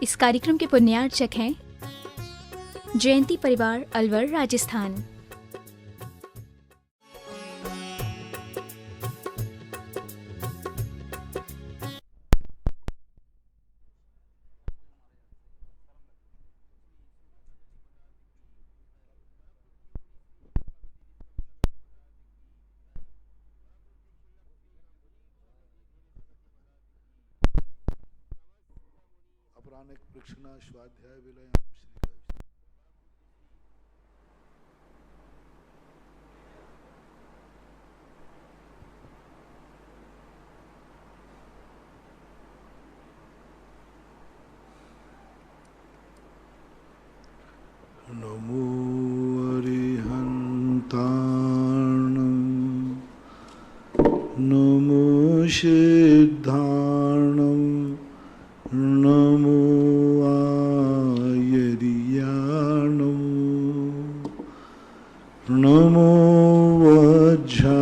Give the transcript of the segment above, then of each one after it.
इस कार्यक्रम के पुण्यार्चक हैं जयंती परिवार, अलवर, राजस्थान। अपरानिक प्रक्षणा स्वाध्याय विलय नमो अरिहन्तार्णं नमो सिद्धार्णं नमो आयर्याणं नमो वज्रायाणं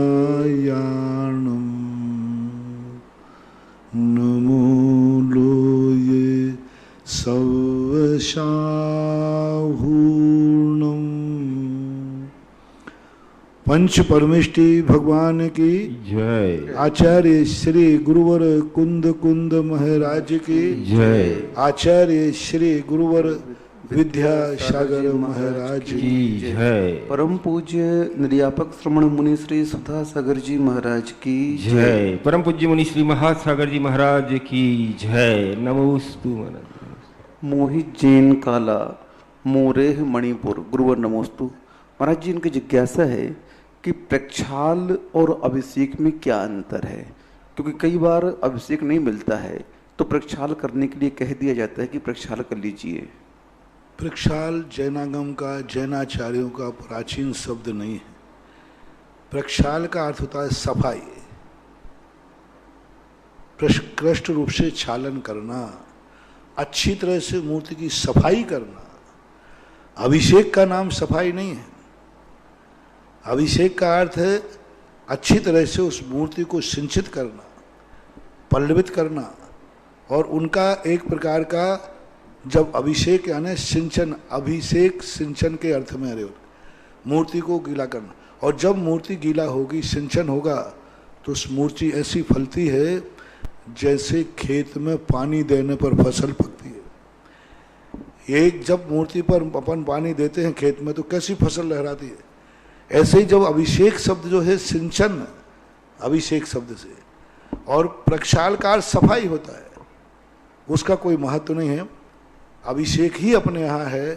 नमो लोये सवशाहूर्णं। पंच परमेष्टि भगवान की जय। आचार्य श्री गुरुवर कुंद कुंद महाराज की जय। आचार्य श्री गुरुवर विद्यासागर महाराज की जय। परम पूज्य निर्यापक श्रमण मुनि श्री सुधा सागर जी महाराज की जय। परम पूज्य मुनि श्री महासागर जी महाराज की जय। नमोस्तु महाराज। मोहित जैन काला मोरेह मणिपुर गुरुवर नमोस्तु। महाराज जी, इनकी जिज्ञासा है कि प्रक्षाल और अभिषेक में क्या अंतर है, क्योंकि कई बार अभिषेक नहीं मिलता है तो प्रक्षाल करने के लिए कह दिया जाता है कि प्रक्षाल कर लीजिए। प्रक्षाल जैनागम का, जैनाचार्यों का प्राचीन शब्द नहीं है। प्रक्षाल का अर्थ होता है सफाई, प्रकृष्ट रूप से छालन करना, अच्छी तरह से मूर्ति की सफाई करना। अभिषेक का नाम सफाई नहीं है। अभिषेक का अर्थ है अच्छी तरह से उस मूर्ति को सिंचित करना, पल्लवित करना, और उनका एक प्रकार का जब अभिषेक यानी सिंचन, अभिषेक सिंचन के अर्थ में अरे मूर्ति को गीला करना। और जब मूर्ति गीला होगी, सिंचन होगा, तो उस मूर्ति ऐसी फलती है जैसे खेत में पानी देने पर फसल पकती है। एक जब मूर्ति पर अपन पानी देते हैं खेत में तो कैसी फसल लहराती है, ऐसे ही जब अभिषेक शब्द जो है सिंचन, अभिषेक शब्द से, और प्रक्षाल का अर्थ सफाई होता है, उसका कोई महत्व नहीं है। अभिषेक ही अपने यहाँ है।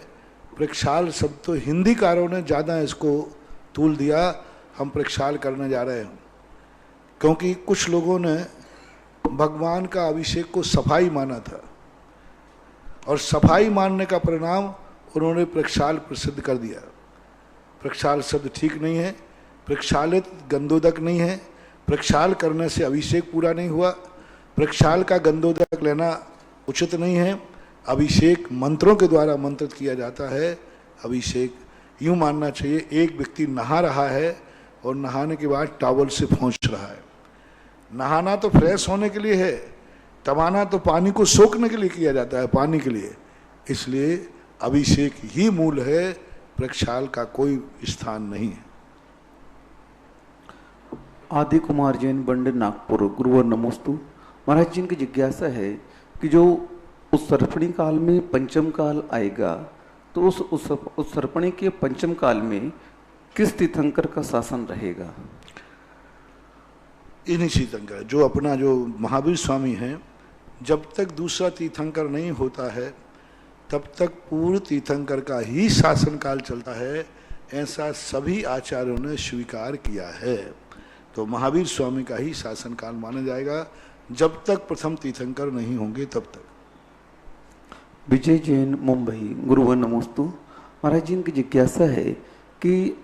प्रक्षाल शब्द तो हिंदीकारों ने ज़्यादा इसको तूल दिया, हम प्रक्षाल करने जा रहे हैं, क्योंकि कुछ लोगों ने भगवान का अभिषेक को सफाई माना था, और सफाई मानने का परिणाम उन्होंने प्रक्षाल प्रसिद्ध कर दिया। प्रक्षाल शब्द ठीक नहीं है। प्रक्षालित गंधोदक नहीं है। प्रक्षाल करने से अभिषेक पूरा नहीं हुआ। प्रक्षाल का गंधोदक लेना उचित नहीं है। अभिषेक मंत्रों के द्वारा मंत्रित किया जाता है। अभिषेक यूँ मानना चाहिए, एक व्यक्ति नहा रहा है और नहाने के बाद टॉवल से पोंछ रहा है। नहाना तो फ्रेश होने के लिए है, तमाना तो पानी को सोखने के लिए किया जाता है, पानी के लिए। इसलिए अभिषेक ही मूल है, प्रक्षाल का कोई स्थान नहीं है। आदि कुमार जैन बंडे नागपुर गुरुवर नमोस्तु। महाराज जी, इनकी जिज्ञासा है कि जो उस सर्पणी काल में पंचम काल आएगा, तो उस सर्पणी के पंचम काल में किस तीर्थंकर का शासन रहेगा? इन्हीं तीर्थंकर जो अपना जो महावीर स्वामी हैं, जब तक दूसरा तीर्थंकर नहीं होता है तब तक पूर्व तीर्थंकर का ही शासनकाल चलता है, ऐसा सभी आचार्यों ने स्वीकार किया है। तो महावीर स्वामी का ही शासनकाल माना जाएगा जब तक प्रथम तीर्थंकर नहीं होंगे तब तक। विजय जैन मुंबई गुरुवर नमोस्तु। महाराज जी, इनकी जिज्ञासा है कि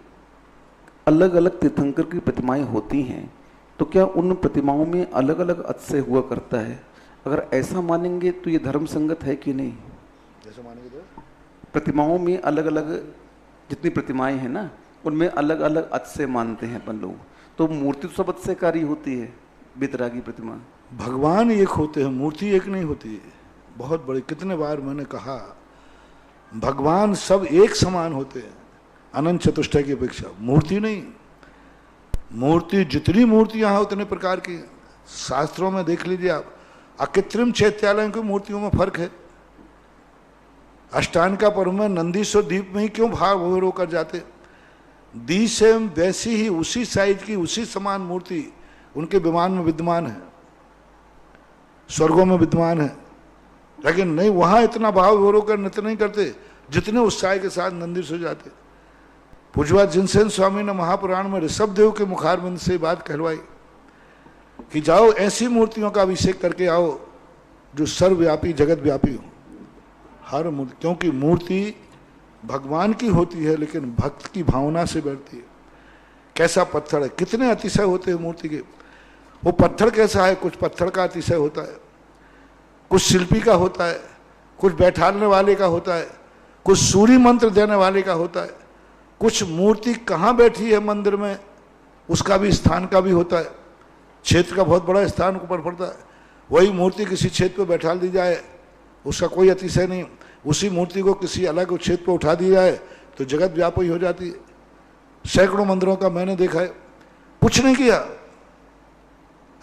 अलग अलग तीर्थंकर की प्रतिमाएं होती हैं, तो क्या उन प्रतिमाओं में अलग अलग अतिशय हुआ करता है? अगर ऐसा मानेंगे तो ये धर्म संगत है कि नहीं? जैसे मानेंगे तो प्रतिमाओं में अलग अलग जितनी प्रतिमाएं हैं ना, उनमें अलग अलग अतिशय मानते हैं अपन लोग, तो मूर्ति तो सब अतिशयकारी होती है। वितरागी प्रतिमा भगवान एक होते हैं, मूर्ति एक नहीं होती है। बहुत बड़े। कितने बार मैंने कहा भगवान सब एक समान होते हैं अनंत चतुष्टय की अपेक्षा, मूर्ति नहीं। मूर्ति जितनी मूर्तियां हैं उतने प्रकार की हैं। शास्त्रों में देख लीजिए आप, अकृत्रिम चैत्यालयों की मूर्तियों में फर्क है। अष्टांगा पर्व में नंदीश्वर द्वीप में ही क्यों भाव होकर जाते, दी से वैसी ही उसी साइज की उसी समान मूर्ति उनके विमान में विद्यमान है, स्वर्गों में विद्यमान है, लेकिन नहीं वहां इतना भाव होकर नृत्य नहीं करते जितने उत्साह के साथ नंदीश्वर जाते। पूज्यपाद जिनसेन स्वामी ने महापुराण में ऋषभ देव के मुखारबिंद से बात कहलवाई कि जाओ ऐसी मूर्तियों का अभिषेक करके आओ जो सर्वव्यापी जगत व्यापी हो। हर मूर्ति, क्योंकि मूर्ति भगवान की होती है लेकिन भक्त की भावना से बैठती है। कैसा पत्थर है, कितने अतिशय होते हैं मूर्ति के। वो पत्थर कैसा है, कुछ पत्थर का अतिशय होता है, कुछ शिल्पी का होता है, कुछ बैठाने वाले का होता है, कुछ सूर्य मंत्र देने वाले का होता है, कुछ मूर्ति कहाँ बैठी है मंदिर में उसका भी स्थान का भी होता है। क्षेत्र का बहुत बड़ा स्थान ऊपर पड़ता है, वही मूर्ति किसी क्षेत्र पर बैठा दी जाए उसका कोई अतिशय नहीं, उसी मूर्ति को किसी अलग क्षेत्र पर उठा दी जाए तो जगत व्यापी हो जाती है। सैकड़ों मंदिरों का मैंने देखा है, कुछ नहीं किया।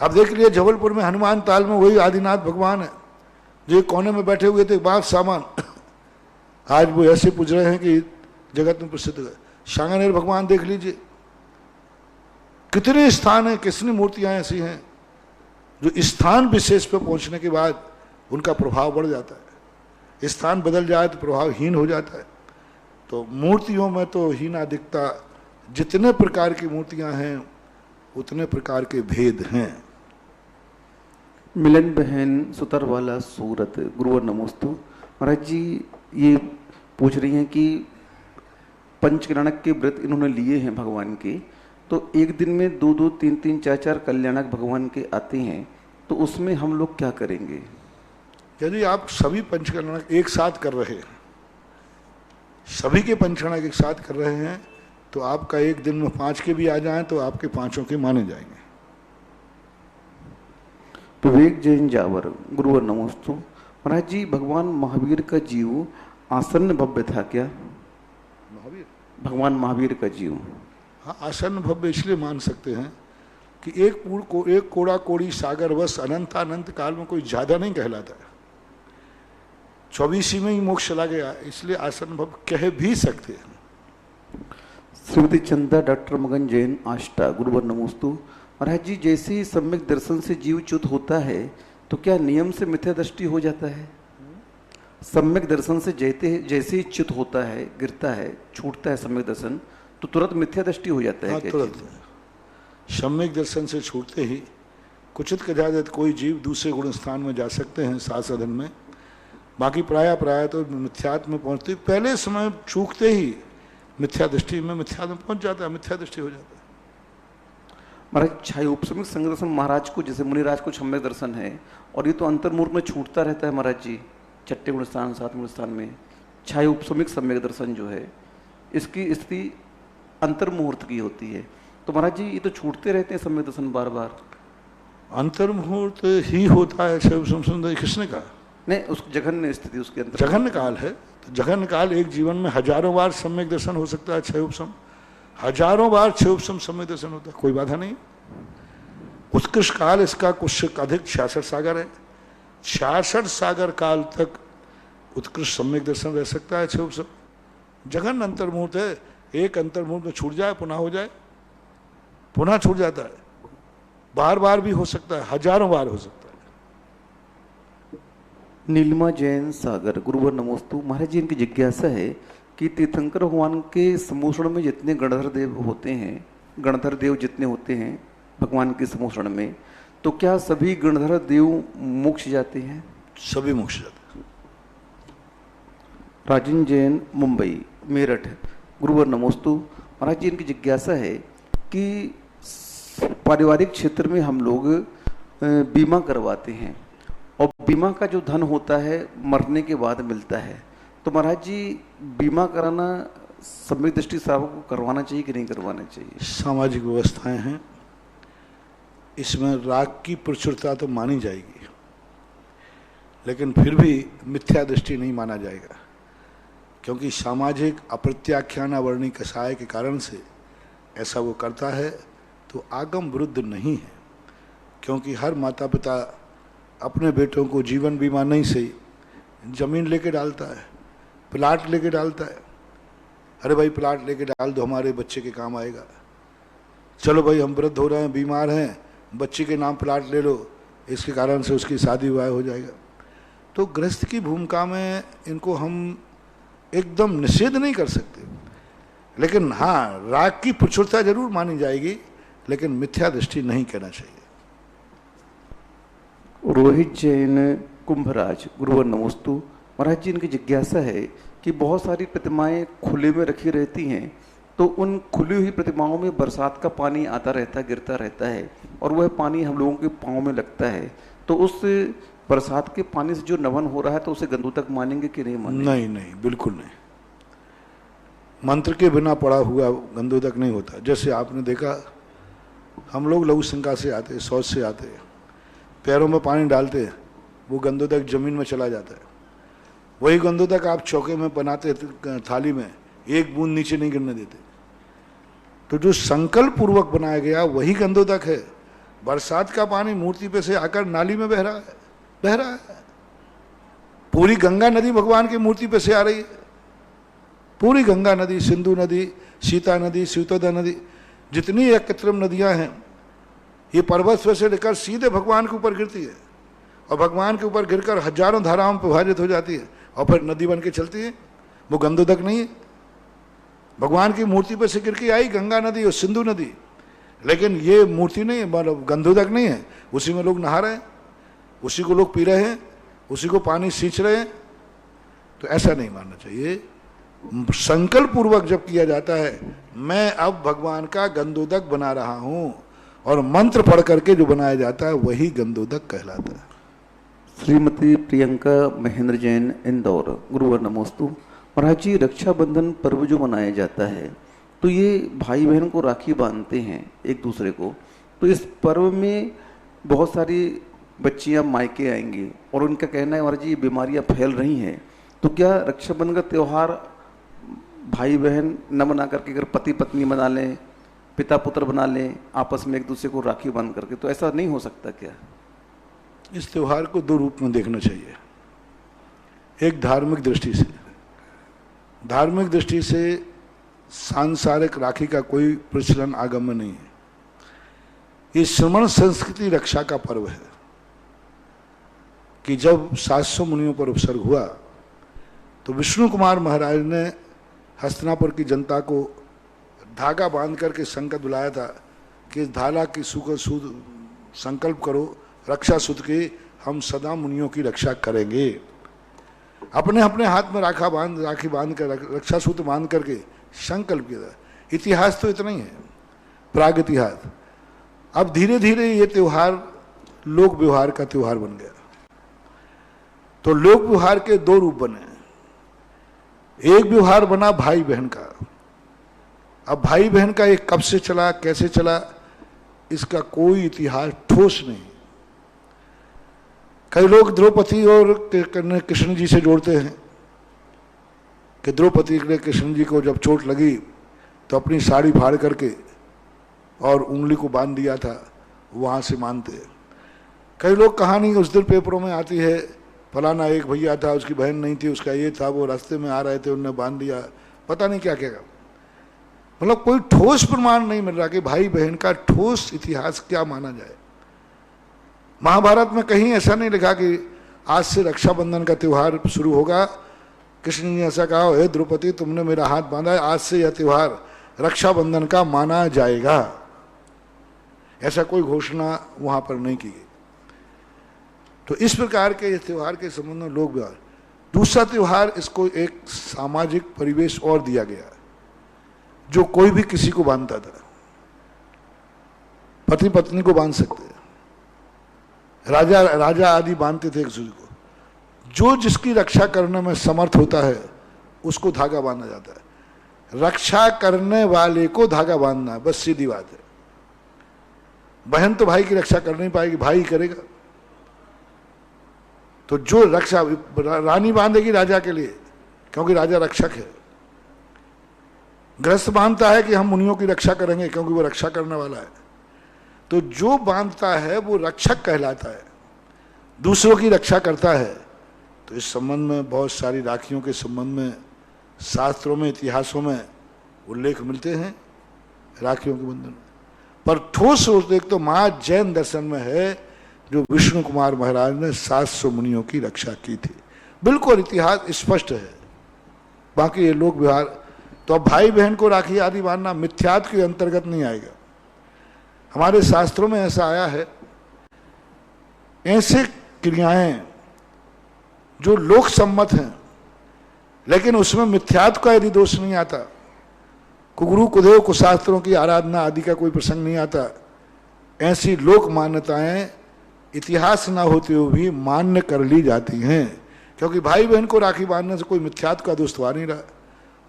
आप देख लिए जबलपुर में हनुमान ताल में वही आदिनाथ भगवान है जो कोने में बैठे हुए थे, बात सामान आज वो ऐसे पूज रहे हैं कि जगत में प्रसिद्ध है। शांगनेर भगवान देख लीजिए, कितने स्थान हैं, कितनी मूर्तियां ऐसी हैं जो स्थान विशेष पर पहुंचने के बाद उनका प्रभाव बढ़ जाता है, स्थान बदल जाए तो प्रभावहीन हो जाता है। तो मूर्तियों में तो हीना दिखता, जितने प्रकार की मूर्तियां हैं उतने प्रकार के भेद हैं। मिलन बहन सुतरवाला सूरत, गुरुवर नमोस्तु। महाराज जी ये पूछ रही हैं कि पंचकल्याणक के व्रत इन्होंने लिए हैं भगवान के, तो एक दिन में 2-2, 3-3, 4-4 कल्याणक भगवान के आते हैं, तो उसमें हम लोग क्या करेंगे? यदि आप सभी पंचकल्याणक एक साथ कर रहे हैं, सभी के पंचकल्याणक एक साथ कर रहे हैं, तो आपका एक दिन में 5 के भी आ जाएं तो आपके 5 के माने जाएंगे। विवेक जैन जावर, गुरुवर नमोस्तु। महाराज जी भगवान महावीर का जीव आसन्न भव्य था क्या? महावीर, भगवान महावीर का जीव, हाँ आसन्न भव्य इसलिए मान सकते हैं कि एक कोड़ा कोड़ी सागर वश अनंत काल में कोई ज्यादा नहीं कहलाता है। 24 में ही मोक्ष चला गया, इसलिए आसन्न भव्य कह भी सकते हैं। श्रीमती चंदा डॉक्टर मगन जैन आष्टा, गुरुवर नमोस्तु। महाराज जी जैसे ही सम्यक दर्शन से जीव च्युत होता है तो क्या नियम से मिथ्या दृष्टि हो जाता है? सम्यक दर्शन से जैसे ही च्युत होता है, गिरता है, छूटता है सम्यक दर्शन, तो तुरंत मिथ्या दृष्टि हो जाता है? हाँ, तुरंत सम्यक दर्शन से छूटते ही कुचित कदाचित कोई जीव दूसरे गुण स्थान में जा सकते हैं साधन में, बाकी प्राय तो मिथ्यात्व में पहुंचते पहले समय चूकते ही मिथ्या दृष्टि में पहुंच जाता है, मिथ्या दृष्टि हो जाता है। महाराज छाया उपसमिक संग दर्शन महाराज को, जैसे मुनिराज को सम्यक दर्शन है और ये तो अंतर्मूर्त में छूटता रहता है महाराज जी, 6ठे गुण स्थान 7 गुण स्थान में छाया उपसमिक सम्यक दर्शन जो है इसकी स्थिति अंतर्मुहूर्त की होती है, तो महाराज जी ये तो छूटते रहते हैं सम्यक दर्शन बार बार। अंतर्मुहूर्त ही होता है किसने कहा? नहीं, उस जघन्य स्थिति उसके अंदर जघन्य काल है, तो जघन्य काल एक जीवन में हजारों बार सम्यक दर्शन हो सकता है। 6 उपसम, हजारों बार 6 उपसम सम्यक दर्शन होता है, कोई बाधा नहीं। उत्कृष्ट काल इसका कुछ अधिक 66 सागर है, 66 सागर काल तक उत्कृष्ट सम्यक दर्शन रह सकता है 6 उपसम। जघन्य अंतर्मुहूर्त है, एक अंतर्मुहूर्त में छूट जाए पुनः हो जाए, पुनः छूट जाता है, बार बार भी हो सकता है, हजारों बार हो सकता है। नीलिमा जैन सागर, गुरुवर नमोस्तु। महाराज जी इनकी जिज्ञासा है कि तीर्थंकर भगवान के समूषण में जितने गणधर देव होते हैं, गणधर देव जितने होते हैं भगवान के समूषण में, तो क्या सभी गणधर देव मोक्ष जाते हैं? सभी मोक्ष जाते हैं। राजन जैन मुंबई मेरठ, गुरुवर नमोस्तु। महाराज जी इनकी जिज्ञासा है कि पारिवारिक क्षेत्र में हम लोग बीमा करवाते हैं और बीमा का जो धन होता है मरने के बाद मिलता है, तो महाराज जी बीमा कराना सम्यक दृष्टि साहब को करवाना चाहिए कि नहीं करवाना चाहिए? सामाजिक व्यवस्थाएं हैं, इसमें राग की प्रचुरता तो मानी जाएगी, लेकिन फिर भी मिथ्या दृष्टि नहीं माना जाएगा, क्योंकि सामाजिक अप्रत्याख्यानावर्णी कषाय के कारण से ऐसा वो करता है, तो आगम विरुद्ध नहीं है। क्योंकि हर माता पिता अपने बेटों को जीवन बीमा नहीं सही जमीन लेके डालता है, प्लाट लेके डालता है। अरे भाई प्लाट लेके डाल दो, हमारे बच्चे के काम आएगा। चलो भाई हम वृद्ध हो रहे हैं, बीमार हैं, बच्चे के नाम प्लाट ले लो, इसके कारण से उसकी शादी विवाह हो जाएगा। तो गृहस्थ की भूमिका में इनको हम एकदम निषेध नहीं कर सकते, लेकिन हाँ राग की प्रचुरता जरूर मानी जाएगी, लेकिन मिथ्या दृष्टि नहीं कहना चाहिए। रोहित जैन कुंभराज, गुरुवर नमोस्तु। महाराज जी, इनकी जिज्ञासा है कि बहुत सारी प्रतिमाएं खुले में रखी रहती हैं, तो उन खुली हुई प्रतिमाओं में बरसात का पानी आता रहता है, गिरता रहता है, और वह पानी हम लोगों के पाँव में लगता है, तो उस बरसात के पानी से जो नमन हो रहा है तो उसे गंदोदक मानेंगे कि नहीं मानेंगे? नहीं नहीं, बिल्कुल नहीं। मंत्र के बिना पड़ा हुआ गंदोदक नहीं होता। जैसे आपने देखा, हम लोग लघु शंका से आते, शौच से आते, पैरों में पानी डालते, वो गंदोदक जमीन में चला जाता है। वही गंदोदक आप चौके में बनाते थाली में, एक बूंद नीचे नहीं गिरने देते। तो जो संकल्प पूर्वक बनाया गया वही गंदोदक है। बरसात का पानी मूर्ति पे से आकर नाली में बह रहा है, बह रहा है। पूरी गंगा नदी भगवान की मूर्ति पे से आ रही है, पूरी गंगा नदी, सिंधु नदी, सीता नदी, स्यूतोदा नदी, जितनी एक कृत्रिम नदियां हैं, ये पर्वत से लेकर सीधे भगवान के ऊपर गिरती है, और भगवान के ऊपर गिरकर हजारों धाराओं में प्रभावित हो जाती है, और फिर नदी बन के चलती है। वो गंदोदक नहीं है, भगवान की मूर्ति पर से गिर के आई गंगा नदी और सिंधु नदी, लेकिन ये मूर्ति नहीं है, मतलब गंदोदक नहीं है। उसी में लोग नहा रहे हैं, उसी को लोग पी रहे हैं, उसी को पानी सींच रहे हैं। तो ऐसा नहीं मानना चाहिए। संकल्प पूर्वक जब किया जाता है, मैं अब भगवान का गंदोदक बना रहा हूं, और मंत्र पढ़ करके जो बनाया जाता है वही गंदोदक कहलाता है। श्रीमती प्रियंका महेंद्र जैन, इंदौर, गुरुवर नमोस्तु। महाराज जी, रक्षाबंधन पर्व जो मनाया जाता है, तो ये भाई बहन को राखी बांधते हैं एक दूसरे को, तो इस पर्व में बहुत सारी बच्चियां मायके आएंगी, और उनका कहना है महाराज जी बीमारियां फैल रही हैं, तो क्या रक्षाबंधन का त्यौहार भाई बहन न मना करके अगर पति पत्नी बना लें, पिता पुत्र बना लें, आपस में एक दूसरे को राखी बांध करके, तो ऐसा नहीं हो सकता क्या? इस त्योहार को दो रूप में देखना चाहिए। एक धार्मिक दृष्टि से, धार्मिक दृष्टि से सांसारिक राखी का कोई प्रचलन आगम में नहीं है। ये श्रमण संस्कृति रक्षा का पर्व है कि जब 700 मुनियों पर उपसर्ग हुआ, तो विष्णु कुमार महाराज ने हस्तिनापुर की जनता को धागा बांध करके संकल्प बुलाया था कि इस धागा की सूद संकल्प करो, रक्षा सूत्र की, हम सदा मुनियों की रक्षा करेंगे। अपने अपने हाथ में राखी बांध कर, रक्षा सूत्र बांध करके संकल्प किया था। इतिहास तो इतना ही है, प्राग इतिहास। अब धीरे धीरे ये त्योहार लोक व्यवहार का त्योहार बन गया। तो लोक व्यवहार के दो रूप बने। एक व्यवहार बना भाई बहन का। अब भाई बहन का एक कब से चला, कैसे चला, इसका कोई इतिहास ठोस नहीं। कई लोग द्रौपदी और कृष्ण जी से जोड़ते हैं कि द्रौपदी ने कृष्ण जी को जब चोट लगी तो अपनी साड़ी फाड़ करके और उंगली को बांध दिया था, वहां से मानते हैं। कई लोग कहानी उस दिन पेपरों में आती है, फलाना एक भैया था, उसकी बहन नहीं थी, उसका ये था, वो रास्ते में आ रहे थे, उनने बांध दिया, पता नहीं क्या क्या। मतलब कोई ठोस प्रमाण नहीं मिल रहा कि भाई बहन का ठोस इतिहास क्या माना जाए। महाभारत में कहीं ऐसा नहीं लिखा कि आज से रक्षाबंधन का त्योहार शुरू होगा। कृष्ण ने ऐसा कहा, हे द्रौपदी तुमने मेरा हाथ बांधा है, आज से यह त्योहार रक्षाबंधन का माना जाएगा। ऐसा कोई घोषणा वहां पर नहीं की गई। तो इस प्रकार के इस त्योहार के संबंध में लोग व्यवहार। दूसरा त्योहार, इसको एक सामाजिक परिवेश और दिया गया, जो कोई भी किसी को बांधता था। पति पत्नी को बांध सकते हैं, राजा आदि बांधते थे एक दूसरे को। जो जिसकी रक्षा करने में समर्थ होता है उसको धागा बांधा जाता है। रक्षा करने वाले को धागा बांधना है, बस सीधी बात है। बहन तो भाई की रक्षा कर नहीं पाएगी, भाई करेगा। तो जो रक्षा रानी बांधेगी राजा के लिए, क्योंकि राजा रक्षक है। गृहस्थ बांधता है कि हम मुनियों की रक्षा करेंगे, क्योंकि वो रक्षा करने वाला है। तो जो बांधता है वो रक्षक कहलाता है, दूसरों की रक्षा करता है। तो इस संबंध में बहुत सारी राखियों के संबंध में शास्त्रों में, इतिहासों में उल्लेख मिलते हैं राखियों के बंधन। पर ठोस एक तो महा जैन दर्शन में है, जो विष्णु कुमार महाराज ने 700 मुनियों की रक्षा की थी। बिल्कुल इतिहास स्पष्ट है। बाकी ये लोक व्यवहार, तो अब भाई बहन को राखी आदि बांधना मिथ्यात्व के अंतर्गत नहीं आएगा। हमारे शास्त्रों में ऐसा आया है, ऐसे क्रियाएं जो लोक सम्मत हैं, लेकिन उसमें मिथ्यात्व का यदि दोष नहीं आता, कुगुरु कुदेव कुशास्त्रों की आराधना आदि का कोई प्रसंग नहीं आता, ऐसी लोक मान्यताएं इतिहास ना होते हुए भी मान्य कर ली जाती हैं। क्योंकि भाई बहन को राखी बांधने से कोई मिथ्यात्व का दोष तो आ नहीं रहा।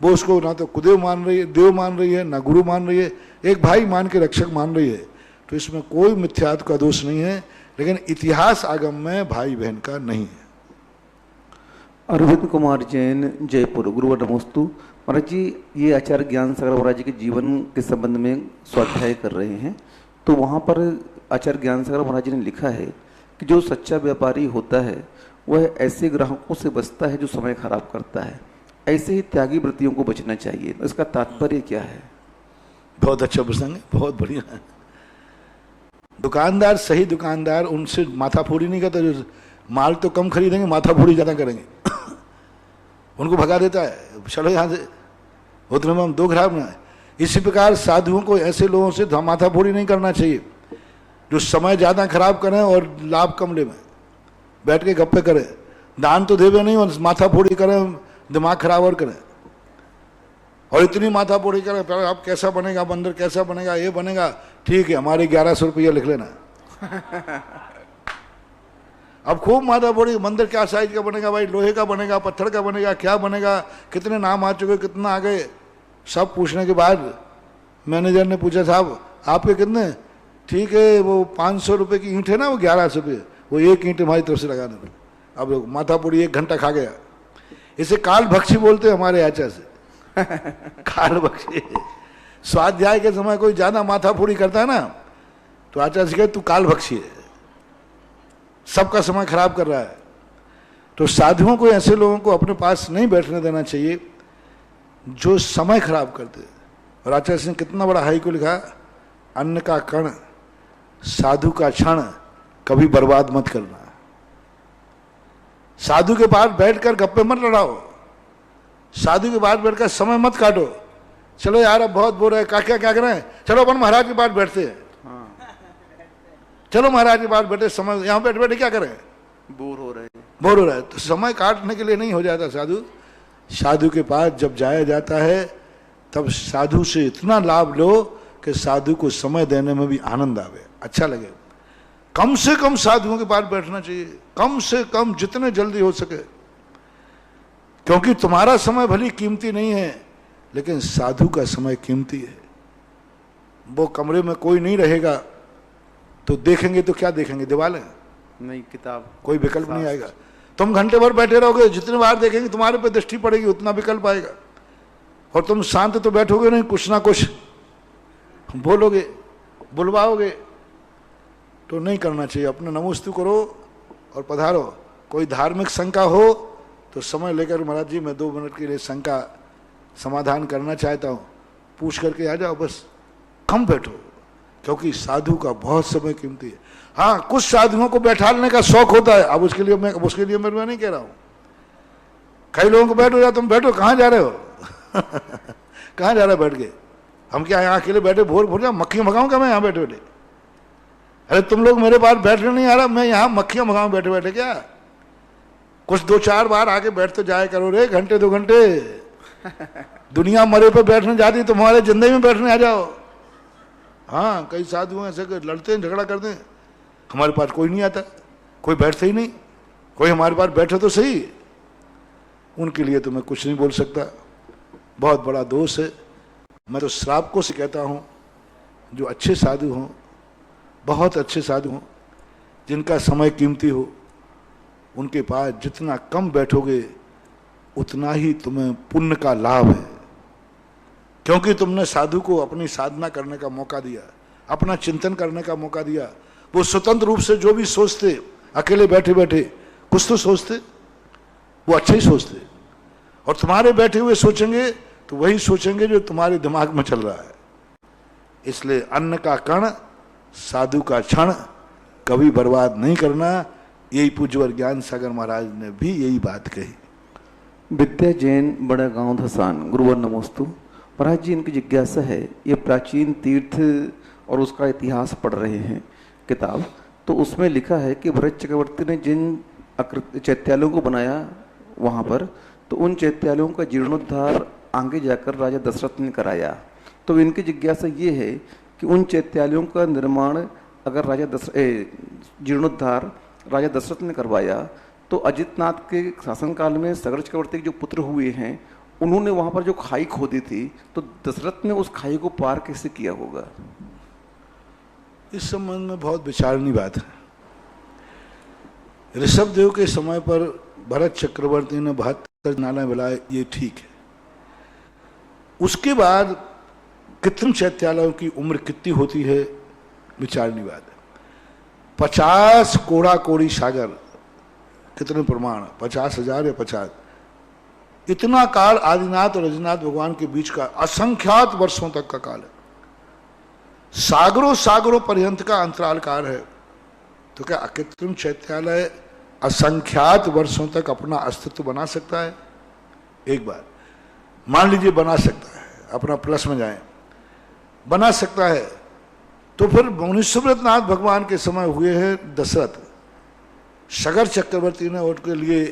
वो उसको ना तो कुदेव मान रही है, देव मान रही है, ना गुरु मान रही है, एक भाई मान के रक्षक मान रही है। तो इसमें कोई मिथ्यात्व का दोष नहीं है, लेकिन इतिहास आगम में भाई बहन का नहीं है। अरविंद कुमार जैन, जयपुर। गुरुवर नमोस्तु। महाराज जी, ये आचार्य ज्ञान सागर महाराज जी के जीवन के संबंध में स्वाध्याय कर रहे हैं, तो वहाँ पर आचार्य ज्ञान सागर महाराज जी ने लिखा है कि जो सच्चा व्यापारी होता है वह ऐसे ग्राहकों से बचता है जो समय खराब करता है, ऐसे ही त्यागी वृत्तियों को बचना चाहिए। इसका तात्पर्य क्या है? बहुत अच्छा प्रसंग है, बहुत बढ़िया है। दुकानदार, सही दुकानदार उनसे माथाफोड़ी नहीं करता, जो माल तो कम खरीदेंगे माथाफोड़ी ज्यादा करेंगे उनको भगा देता है, चलो यहाँ से, उतने में हम दो ग्राहक ना है। इसी प्रकार साधुओं को ऐसे लोगों से माथाफोड़ी नहीं करना चाहिए जो समय ज्यादा खराब करें और लाभ कम ले में बैठ के गप्पे करें। दान तो देवे नहीं और माथाफोड़ी करें, दिमाग खराब और करें, और इतनी माथाफोड़ी करें, पहले आप कैसा बनेगा मंदिर, कैसा बनेगा, ये बनेगा, ठीक है हमारे 1100 रुपया लिख लेना अब खूब माथाफोड़ी, मंदिर क्या साइज का बनेगा भाई, लोहे का बनेगा, पत्थर का बनेगा, क्या बनेगा, कितने नाम आ चुके, कितना आ गए, सब पूछने के बाद मैनेजर ने पूछा साहब आपके कितने, ठीक है वो 500 रुपये की ईंट है ना, वो 1100 रुपये, वो एक ईंट हमारी तरफ से लगा देना। अब लोग माथाफोड़ी 1 घंटा खा गया। इसे काल भक्षी बोलते हैं हमारे आचार्य से काल भक्षी। स्वाध्याय के समय कोई ज्यादा माथाफोड़ी करता है ना, तो आचार्य से कहते तू काल भक्षी है, सबका समय खराब कर रहा है। तो साधुओं को, ऐसे लोगों को अपने पास नहीं बैठने देना चाहिए जो समय खराब करते। और आचार्य ने कितना बड़ा हाई को लिखा, अन्न का कण साधु का क्षण कभी बर्बाद मत करना। साधु के पास बैठकर गप्पे मत लड़ाओ, साधु के पास बैठकर समय मत काटो। चलो यार अब बहुत बोर है, क्या करें, चलो अपन महाराज के पास बैठते हैं, चलो महाराज के पास बैठे, समय यहाँ बैठे बैठे क्या करें, बोर हो रहे हैं। तो समय काटने के लिए नहीं हो जाता साधु। साधु के पास जब जाया जाता है तब साधु से इतना लाभ लो कि साधु को समय देने में भी आनंद आवे, अच्छा लगे। कम से कम साधुओं के पास बैठना चाहिए, कम से कम जितने जल्दी हो सके, क्योंकि तुम्हारा समय भली कीमती नहीं है, लेकिन साधु का समय कीमती है। वो कमरे में कोई नहीं रहेगा तो देखेंगे तो क्या देखेंगे, दीवारें, नहीं किताब, कोई विकल्प नहीं आएगा। तुम घंटे भर बैठे रहोगे, जितने बार देखेंगे तुम्हारे पे दृष्टि पड़ेगी, उतना विकल्प आएगा। और तुम शांत तो बैठोगे नहीं, कुछ ना कुछ बोलोगे, बुलवाओगे, तो नहीं करना चाहिए। अपने नमोस्तु करो और पधारो। कोई धार्मिक शंका हो तो समय लेकर, महाराज जी मैं 2 मिनट के लिए शंका समाधान करना चाहता हूँ, पूछ करके आ जाओ, बस कम बैठो, क्योंकि साधु का बहुत समय कीमती है। हाँ, कुछ साधुओं को बैठाने का शौक होता है, अब उसके लिए मैं नहीं कह रहा हूँ। कई लोगों को बैठो, या तुम बैठो, कहाँ जा रहे हो कहाँ जा रहे हो बैठ के, हम क्या यहाँ अकेले बैठे भोर जा मक्खियाँ भगाऊँ क्या मैं यहाँ बैठे बैठे? अरे तुम लोग मेरे पास बैठने नहीं आ रहा, मैं यहाँ मक्खियाँ भगाऊँ बैठे बैठे क्या? कुछ 2-4 बार आके बैठ तो जाए करो रे, घंटे 2 घंटे दुनिया मरे पे बैठने जाती, तुम्हारे जिंदगी में बैठने आ जाओ। हाँ, कई साधु ऐसे लड़ते हैं, झगड़ा करते हैं, हमारे पास कोई नहीं आता, कोई बैठते ही नहीं, कोई हमारे पास बैठे तो सही। उनके लिए तो मैं कुछ नहीं बोल सकता, बहुत बड़ा दोष है। मैं तो श्रावकों से कहता हूँ, जो अच्छे साधु हों, बहुत अच्छे साधु हों, जिनका समय कीमती हो, उनके पास जितना कम बैठोगे उतना ही तुम्हें पुण्य का लाभ है, क्योंकि तुमने साधु को अपनी साधना करने का मौका दिया, अपना चिंतन करने का मौका दिया। वो स्वतंत्र रूप से जो भी सोचते, अकेले बैठे बैठे कुछ तो सोचते, वो अच्छा ही सोचते, और तुम्हारे बैठे हुए सोचेंगे तो वही सोचेंगे जो तुम्हारे दिमाग में चल रहा है। इसलिए अन्न का कण साधु का क्षण कभी बर्बाद नहीं करना, यही पूज्यवर ज्ञान सागर महाराज ने भी यही बात कही। विद्या जैन, बड़ा गांव धसान, गुरुवर नमोस्तु। महाराज जी, इनकी जिज्ञासा है, ये प्राचीन तीर्थ और उसका इतिहास पढ़ रहे हैं किताब, तो उसमें लिखा है कि भरत चक्रवर्ती ने जिन चैत्यालयों को बनाया वहाँ पर, तो उन चैत्यालयों का जीर्णोद्धार आगे जाकर राजा दशरथ ने कराया। तो इनकी जिज्ञासा ये है कि उन चैत्यालयों का निर्माण अगर जीर्णोद्धार राजा दशरथ ने करवाया, तो अजितनाथ के शासनकाल में सगर चक्रवर्ती के जो पुत्र हुए हैं, उन्होंने वहाँ पर जो खाई खोदी थी, तो दशरथ ने उस खाई को पार कैसे किया होगा? इस संबंध में बहुत विचारनीय बात है। ऋषभदेव के समय पर भरत चक्रवर्ती ने 72 नाले बनाए, ये ठीक है। उसके बाद कृत्रिम चैत्यालयों की उम्र कितनी होती है, विचारनीय बात है। 50 कोड़ा कोड़ी सागर, कितने प्रमाण, 50,000 या 50, इतना काल आदिनाथ और रजनाथ भगवान के बीच का असंख्यात वर्षों तक का काल है। सागरों सागरों पर्यंत का अंतराल काल है। तो क्या अकृत्रिम चैत्यालय असंख्यात वर्षों तक अपना अस्तित्व बना सकता है? एक बार मान लीजिए बना सकता है, अपना प्लस में जाएं, बना सकता है, तो फिर मुनिश्वरनाथ भगवान के समय हुए हैं दशरथ, सगर चक्रवर्ती ने उनके लिए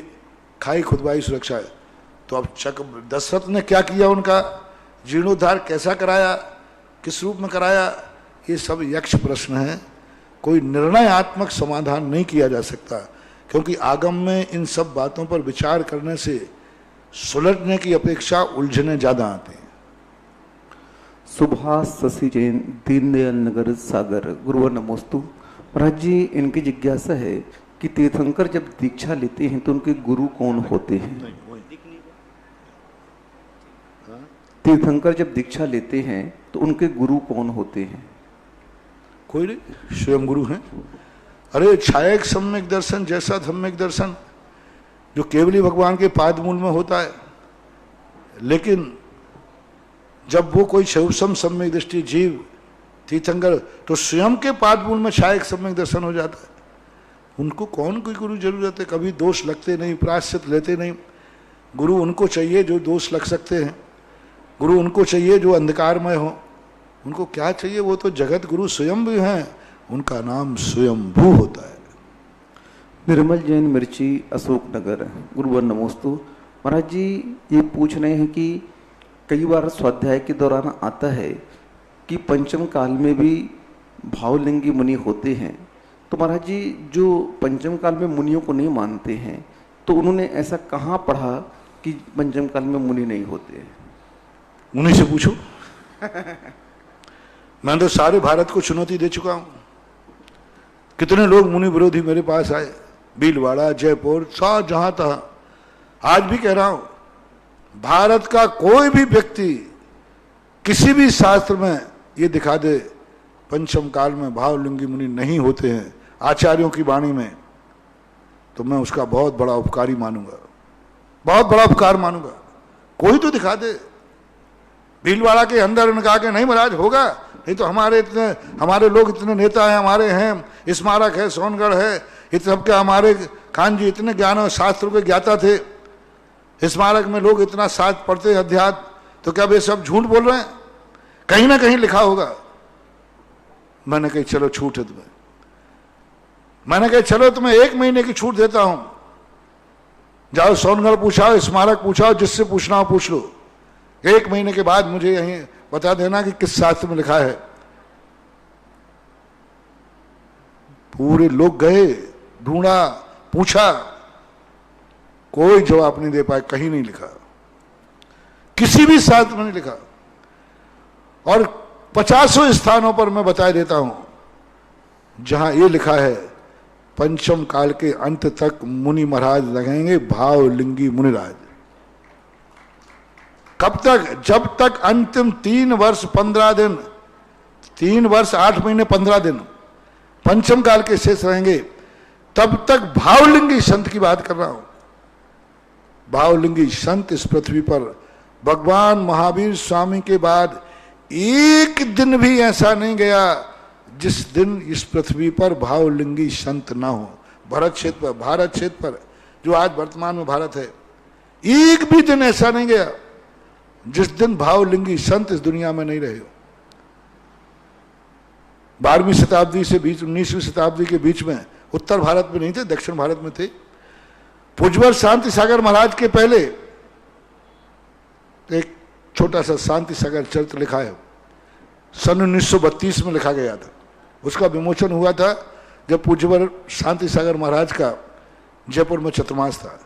खाई खुदवाई सुरक्षा है। तो अब दशरथ ने क्या किया, उनका जीर्णोद्धार कैसा कराया, किस रूप में कराया, ये सब यक्ष प्रश्न है। कोई निर्णयात्मक समाधान नहीं किया जा सकता, क्योंकि आगम में इन सब बातों पर विचार करने से सुलझने की अपेक्षा उलझने ज्यादा आते हैं। सुभाष शशि जैन, दीनदयाल नगर सागर, गुरुवर नमोस्तु। महाराज जी, इनकी जिज्ञासा है कि तीर्थंकर जब दीक्षा लेते हैं तो उनके गुरु कौन होते हैं? तीर्थंकर जब दीक्षा लेते हैं तो उनके गुरु कौन होते हैं? कोई नहीं, स्वयं गुरु हैं। अरे छायक सम्यक दर्शन जैसा सम्यक दर्शन जो केवली भगवान के पाद मूल में होता है, लेकिन जब वो कोई शैवसम सम्यक दृष्टि जीव तीर्थंकर, तो स्वयं के पाद मूल में छायक सम्यक दर्शन हो जाता है। उनको कौन कोई गुरु जरूरत है? कभी दोष लगते नहीं, प्रायश्चित लेते नहीं। गुरु उनको चाहिए जो दोष लग सकते हैं, गुरु उनको चाहिए जो अंधकारमय हो। उनको क्या चाहिए? वो तो जगत गुरु स्वयं भी हैं, उनका नाम स्वयंभू होता है। निर्मल जैन, मिर्ची, अशोक नगर, गुरुवर नमोस्तु। महाराज जी, ये पूछ रहे हैं कि कई बार स्वाध्याय के दौरान आता है कि पंचम काल में भी भावलिंगी मुनि होते हैं। तो महाराज जी, जो पंचम काल में मुनियों को नहीं मानते हैं, तो उन्होंने ऐसा कहाँ पढ़ा कि पंचम काल में मुनि नहीं होते? उन्हीं से पूछो। मैं तो सारे भारत को चुनौती दे चुका हूं। कितने लोग मुनि विरोधी मेरे पास आए, भीलवाड़ा, जयपुर, सब जहां तहा। आज भी कह रहा हूं, भारत का कोई भी व्यक्ति किसी भी शास्त्र में ये दिखा दे पंचम काल में भावलिंगी मुनि नहीं होते हैं आचार्यों की वाणी में, तो मैं उसका बहुत बड़ा उपकारी मानूंगा, बहुत बड़ा उपकार मानूंगा। कोई तो दिखा दे। भीलवाड़ा के अंदर उन्होंने कहा कि नहीं महाराज होगा, नहीं तो हमारे लोग इतने नेता हैं, हमारे हैं, स्मारक है, सोनगढ़ है, इतने सबके हमारे खान जी इतने ज्ञान और शास्त्रों के ज्ञाता थे, स्मारक में लोग इतना शास्त्र पढ़ते हैं, अध्यात्म, तो क्या वे सब झूठ बोल रहे हैं? कहीं ना कहीं लिखा होगा। मैंने कही चलो छूट है तुम्हें, मैंने कहा चलो तुम्हें 1 महीने की छूट देता हूं, जाओ सोनगढ़ पूछाओ, स्मारक पूछाओ, जिससे पूछना हो पूछ लो। 1 महीने के बाद मुझे यहीं बता देना कि किस शास्त्र में लिखा है। पूरे लोग गए, ढूंढा, पूछा, कोई जवाब नहीं दे पाए, कहीं नहीं लिखा, किसी भी शास्त्र में नहीं लिखा। और 50 स्थानों पर मैं बता देता हूं जहां ये लिखा है पंचम काल के अंत तक मुनि महाराज लगेंगे भावलिंगी मुनिराज। कब तक? जब तक अंतिम 3 वर्ष 15 दिन, 3 वर्ष 8 महीने 15 दिन पंचम काल के शेष रहेंगे, तब तक भावलिंगी संत की बात कर रहा हूं। भावलिंगी संत इस पृथ्वी पर भगवान महावीर स्वामी के बाद एक दिन भी ऐसा नहीं गया जिस दिन इस पृथ्वी पर भावलिंगी संत ना हो। भारत क्षेत्र पर जो आज वर्तमान में भारत है, एक भी दिन ऐसा नहीं गया जिस दिन भावलिंगी संत इस दुनिया में नहीं रहे हो। 12वीं शताब्दी से 19वीं शताब्दी के बीच में उत्तर भारत में नहीं थे, दक्षिण भारत में थे। पूज्यवर शांति सागर महाराज के पहले एक छोटा सा शांति सागर चरित्र लिखा है, सन 1932 में लिखा गया था। उसका विमोचन हुआ था जब पूज्यवर शांति सागर महाराज का जयपुर में चतुर्मास था।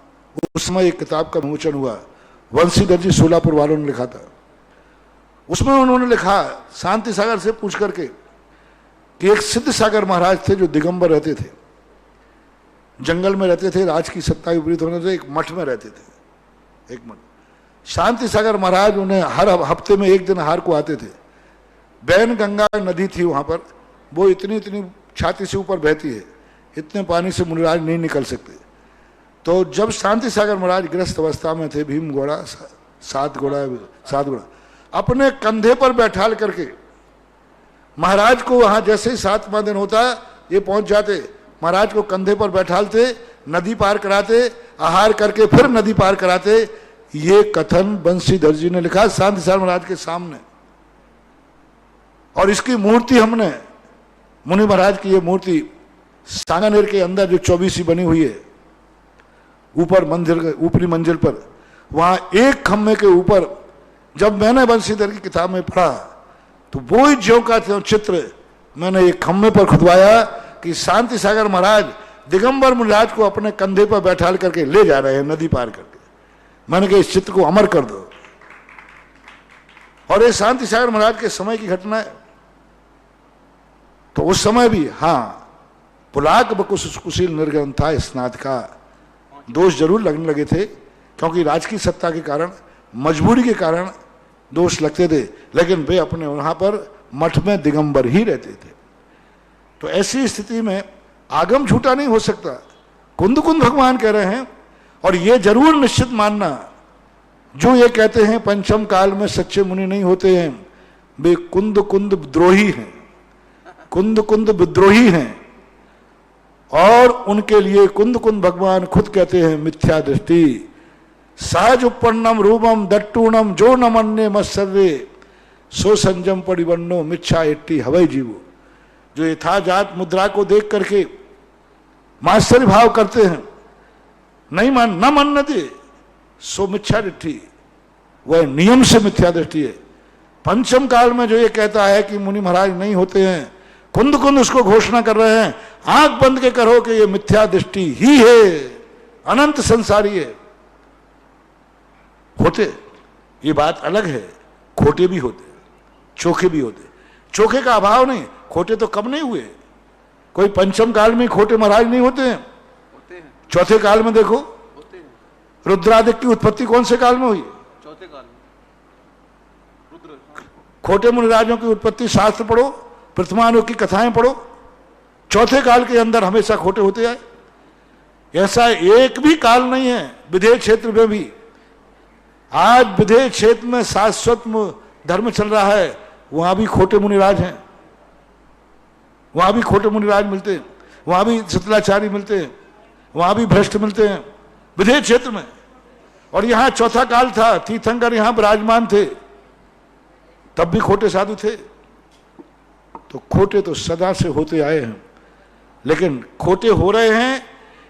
उस समय एक किताब का विमोचन हुआ, वंशीधर जी सोलापुर वालों ने लिखा था। उसमें उन्होंने लिखा शांति सागर से पूछ करके कि एक सिद्ध सागर महाराज थे जो दिगंबर रहते थे, जंगल में रहते थे, राज की सत्ता के विपरीत होने से एक मठ में रहते थे। एक मठ शांति सागर महाराज उन्हें हर हफ्ते में एक दिन हार को आते थे। बैन गंगा नदी थी वहां पर, वो इतनी छाती से ऊपर बहती है, इतने पानी से मुनिराज नहीं निकल सकते। तो जब शांति सागर महाराज ग्रस्त अवस्था में थे, भीम घोड़ा 7 घोड़ा अपने कंधे पर बैठाल करके महाराज को वहां जैसे ही 7वां दिन होता ये पहुंच जाते, महाराज को कंधे पर बैठालते, नदी पार कराते, आहार करके फिर नदी पार कराते। ये कथन बंशीधर जी ने लिखा शांति सागर महाराज के सामने। और इसकी मूर्ति हमने मुनि महाराज की ये मूर्ति सांगानेर के अंदर जो 24 बनी हुई है, ऊपर मंदिर ऊपरी मंजिल पर, वहां एक खम्भे के ऊपर जब मैंने बंशीधर की किताब में पढ़ा तो वो ही ज्यों का चित्र मैंने एक खम्भे पर खुदवाया कि शांति सागर महाराज दिगंबर मुनिराज को अपने कंधे पर बैठाल करके ले जा रहे हैं नदी पार करके। मैंने कहा इस चित्र को अमर कर दो। और ये शांति सागर महाराज के समय की घटना है। तो उस समय भी हाँ, पुलाक बकुश कुशील निर्गम था स्नात का दोष जरूर लगने लगे थे, क्योंकि राजकीय सत्ता के कारण, मजबूरी के कारण दोष लगते थे, लेकिन वे अपने वहां पर मठ में दिगंबर ही रहते थे। तो ऐसी स्थिति में आगम झूठा नहीं हो सकता। कुंद कुंद भगवान कह रहे हैं, और ये जरूर निश्चित मानना जो ये कहते हैं पंचम काल में सच्चे मुनि नहीं होते हैं, वे कुंद कुंद विद्रोही हैं, कुंद कुंद विद्रोही हैं। और उनके लिए कुंद कुंद भगवान खुद कहते हैं मिथ्या दृष्टि सहज उपन्नम रूपम दट्टूणम जो न मन्ने मत्सर्वे सो संजम परिवन्नो मिच्छा एट्टी हवई जीवो। जो यथाजात मुद्रा को देख करके मात्सर्य भाव करते हैं, नहीं मान न मन्नते सो मिथ्या दृष्टि, वह नियम से मिथ्या दृष्टि है। पंचम काल में जो ये कहता है कि मुनि महाराज नहीं होते हैं, कुंद कुंद उसको घोषणा कर रहे हैं, आंख बंद के करो कि ये मिथ्या दृष्टि ही है, अनंत संसारी है। होते ये बात अलग है, खोटे भी होते, चोखे भी होते। चोखे का अभाव नहीं, खोटे तो कब नहीं हुए। कोई पंचम काल में खोटे महाराज नहीं होते हैं, चौथे काल में देखो रुद्रादिक की उत्पत्ति कौन से काल में हुई? चौथे काल में रुद्र। खोटे मुनिराजों की उत्पत्ति शास्त्र पढ़ो, प्रथमानों की कथाएं पढ़ो, चौथे काल के अंदर हमेशा खोटे होते आए। ऐसा एक भी काल नहीं है विदेह क्षेत्र में भी। आज विदेह क्षेत्र में शाश्वत धर्म चल रहा है, वहां भी खोटे मुनिराज हैं, वहां भी खोटे मुनिराज मिलते हैं, वहां भी सतलाचारी मिलते हैं, वहां भी भ्रष्ट मिलते हैं विदेह क्षेत्र में। और यहां चौथा काल था, तीर्थंकर यहां विराजमान थे, तब भी खोटे साधु थे। तो खोटे तो सदा से होते आए हैं, लेकिन खोटे हो रहे हैं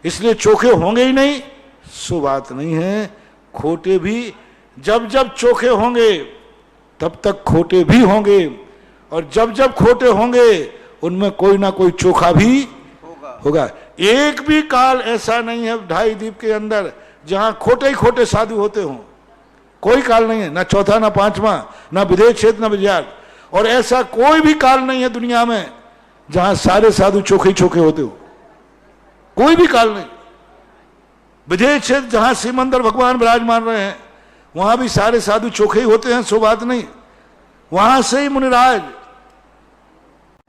इसलिए चोखे होंगे ही नहीं, सो बात नहीं है। खोटे भी जब जब चोखे होंगे तब तक खोटे भी होंगे, और जब जब खोटे होंगे उनमें कोई ना कोई चोखा भी होगा। एक भी काल ऐसा नहीं है 2.5 दीप के अंदर जहां खोटे ही खोटे साधु होते हों। कोई काल नहीं है, ना चौथा ना पांचवा, ना विदेह क्षेत्र ना विजात। और ऐसा कोई भी काल नहीं है दुनिया में जहां सारे साधु चोखे ही चोखे होते हो। कोई भी काल नहीं। विदेह क्षेत्र जहां शिव मंदिर भगवान विराजमान रहे हैं वहां भी सारे साधु चोखे ही होते हैं, सो बात नहीं। वहां से ही मुनिराज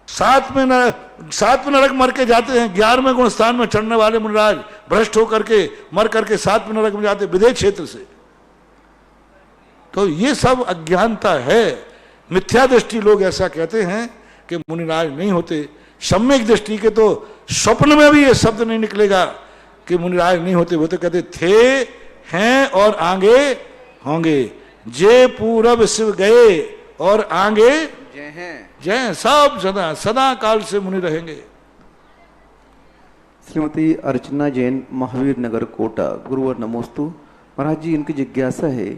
7 में नरक मर के जाते हैं। 11वें गुण स्थान में चढ़ने वाले मुनिराज भ्रष्ट होकर के मर करके 7 में नरक में जाते विदेह क्षेत्र से। तो ये सब अज्ञानता है, मिथ्या दृष्टि। लोग ऐसा कहते हैं कि मुनिराज नहीं होते। सम्यक दृष्टि के तो स्वप्न में भी ये शब्द नहीं निकलेगा कि मुनिराज नहीं होते। वो तो कहते थे, हैं और आगे होंगे। जे पूरब शिव गए और आगे जय, सब सदा सदा काल से मुनि रहेंगे। श्रीमती अर्चना जैन, महावीर नगर, कोटा। गुरुवर नमोस्तु। महाराज जी, इनकी जिज्ञासा है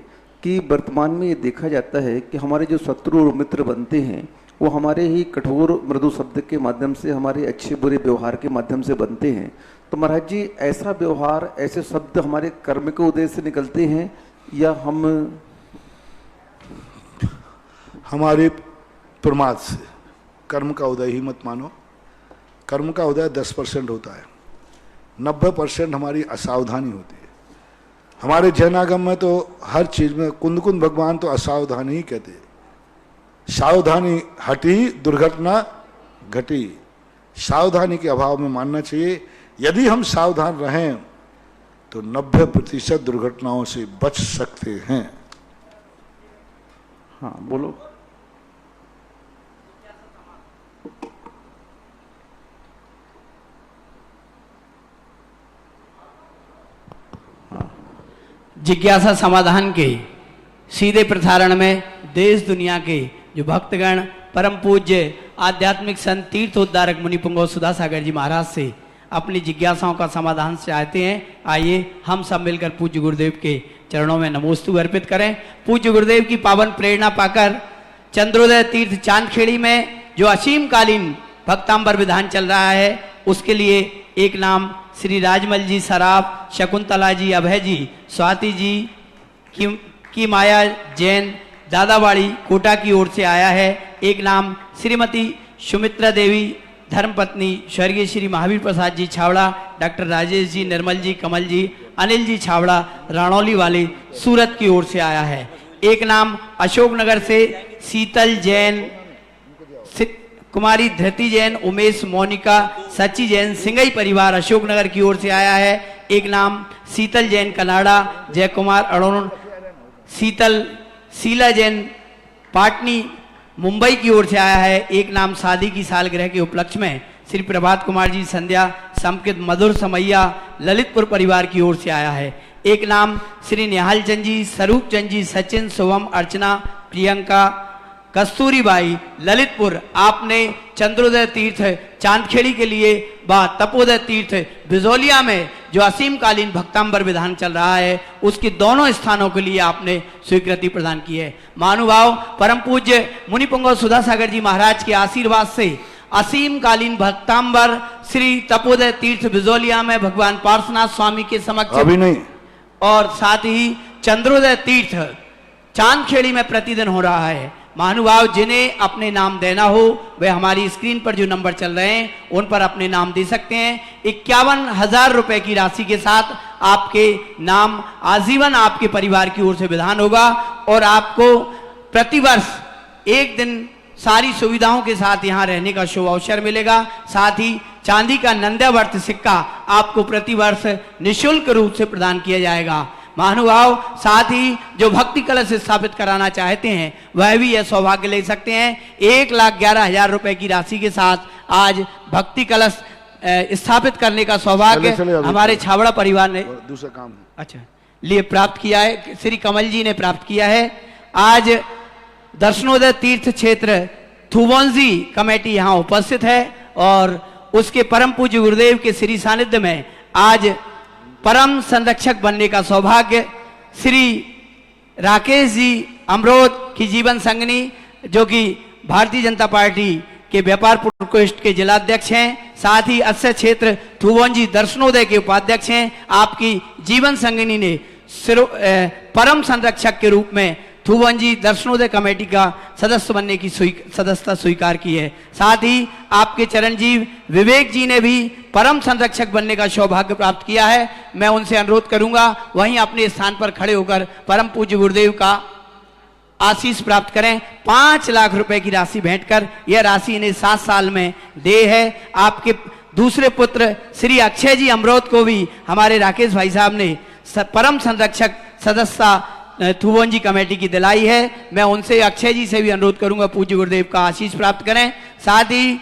कि वर्तमान में ये देखा जाता है कि हमारे जो शत्रु और मित्र बनते हैं वो हमारे ही कठोर मृदु शब्द के माध्यम से, हमारे अच्छे बुरे व्यवहार के माध्यम से बनते हैं। तो महाराज जी, ऐसा व्यवहार, ऐसे शब्द हमारे कर्म के उद्देश्य से निकलते हैं या हमारे प्रमाद से? कर्म का उदय ही मत मानो। कर्म का उदय 10% होता है, 90% हमारी असावधानी होती है। हमारे जैनागम में तो हर चीज में कुंद भगवान तो असावधानी ही कहते। सावधानी हटी दुर्घटना घटी। सावधानी के अभाव में मानना चाहिए। यदि हम सावधान रहें तो 90% दुर्घटनाओं से बच सकते हैं। हाँ, बोलो। जिज्ञासा समाधान के सीधे प्रसारण में देश दुनिया के जो भक्तगण परम पूज्य आध्यात्मिक संत तीर्थ उद्धारक मुनि पुंगव सुधा सागर जी महाराज से अपनी जिज्ञासाओं का समाधान चाहते हैं, आइए हम सब मिलकर पूज्य गुरुदेव के चरणों में नमोस्तु अर्पित करें। पूज्य गुरुदेव की पावन प्रेरणा पाकर चंद्रोदय तीर्थ चांदखेड़ी में जो असीम कालीन भक्तांबर विधान चल रहा है, उसके लिए एक नाम श्री राजमल जी सराफ, शकुंतला जी, अभय जी, स्वाति जी की माया जैन, दादावाड़ी कोटा की ओर से आया है। एक नाम श्रीमती सुमित्रा देवी, धर्मपत्नी स्वर्गीय श्री महावीर प्रसाद जी छावड़ा, डॉक्टर राजेश जी, निर्मल जी, कमल जी, अनिल जी छावड़ा, राणौली वाले सूरत की ओर से आया है। एक नाम अशोकनगर से शीतल जैन, कुमारी धृति जैन, उमेश, मोनिका, सची जैन, सिंगई परिवार अशोकनगर की ओर से आया है। एक नाम शीतल जैन कनाडा, जय कुमार अरुण, शीला जैन पाटनी मुंबई की ओर से आया है। एक नाम शादी की सालगिरह के उपलक्ष्य में श्री प्रभात कुमार जी संध्या समकित मधुर समैया ललितपुर परिवार की ओर से आया है। एक नाम श्री निहाल चंद जी, स्वरूप चंद जी, सचिन, शुभम, अर्चना, प्रियंका, कस्तूरीबाई ललितपुर। आपने चंद्रोदय तीर्थ चांदखेड़ी के लिए व तपोदय तीर्थ बिजोलिया में जो असीम कालीन भक्तांबर विधान चल रहा है, उसके दोनों स्थानों के लिए आपने स्वीकृति प्रदान की है। महानुभाव परम पूज्य मुनि पुंगव सुधा सागर जी महाराज के आशीर्वाद से असीम कालीन भक्तांबर श्री तपोदय तीर्थ बिजोलिया में भगवान पार्श्वनाथ स्वामी के समक्ष अभी नहीं, और साथ ही चंद्रोदय तीर्थ चांदखेड़ी में प्रतिदिन हो रहा है। महानुभाव जिन्हें अपने नाम देना हो वे हमारी स्क्रीन पर जो नंबर चल रहे हैं उन पर अपने नाम दे सकते हैं। 51,000 रुपए की राशि के साथ आपके नाम आजीवन आपके परिवार की ओर से विधान होगा और आपको प्रतिवर्ष एक दिन सारी सुविधाओं के साथ यहाँ रहने का शुभ अवसर मिलेगा। साथ ही चांदी का नंद्यावर्त सिक्का आपको प्रतिवर्ष निःशुल्क रूप से प्रदान किया जाएगा। महानुभाव साथ ही जो भक्ति कलश स्थापित कराना चाहते हैं वह भी यह सौभाग्य ले सकते हैं। 1,11,000 रुपए की राशि के साथ आज भक्ति कलश स्थापित करने का सौभाग्य हमारे छावड़ा परिवार ने दूसरा काम अच्छा लिए प्राप्त किया है, श्री कमल जी ने प्राप्त किया है। आज दर्शनोदय तीर्थ क्षेत्र थुवोंजी कमेटी यहाँ उपस्थित है और उसके परम पूज्य गुरुदेव के श्री सानिध्य में आज परम संरक्षक बनने का सौभाग्य श्री राकेश जी अमरोद की जीवन संगनी, जो कि भारतीय जनता पार्टी के व्यापार प्रकोष्ठ के जिलाध्यक्ष हैं, साथ ही अस्य क्षेत्र थुवोंजी दर्शनोदय के उपाध्यक्ष हैं। आपकी जीवन संगनी ने परम संरक्षक के रूप में थुवन जी दर्शनोदय कमेटी का सदस्य बनने की सदस्यता स्वीकार की है। साथ ही आपके चरणजीव विवेक जी ने भी परम संरक्षक बनने का सौभाग्य प्राप्त किया है। मैं उनसे अनुरोध करूंगा वहीं अपने स्थान पर खड़े होकर परम पूज्य गुरुदेव का आशीष प्राप्त करें। 5 लाख रुपए की राशि भेंट कर यह राशि इन्हें 7 साल में दे है। आपके दूसरे पुत्र श्री अक्षय जी अमरोत को भी हमारे राकेश भाई साहब ने परम संरक्षक सदस्यता थुवन जी कमेटी की दिलाई है। मैं उनसे अक्षय जी से भी अनुरोध करूंगा पूज्य गुरुदेव का आशीष प्राप्त करें। साथ ही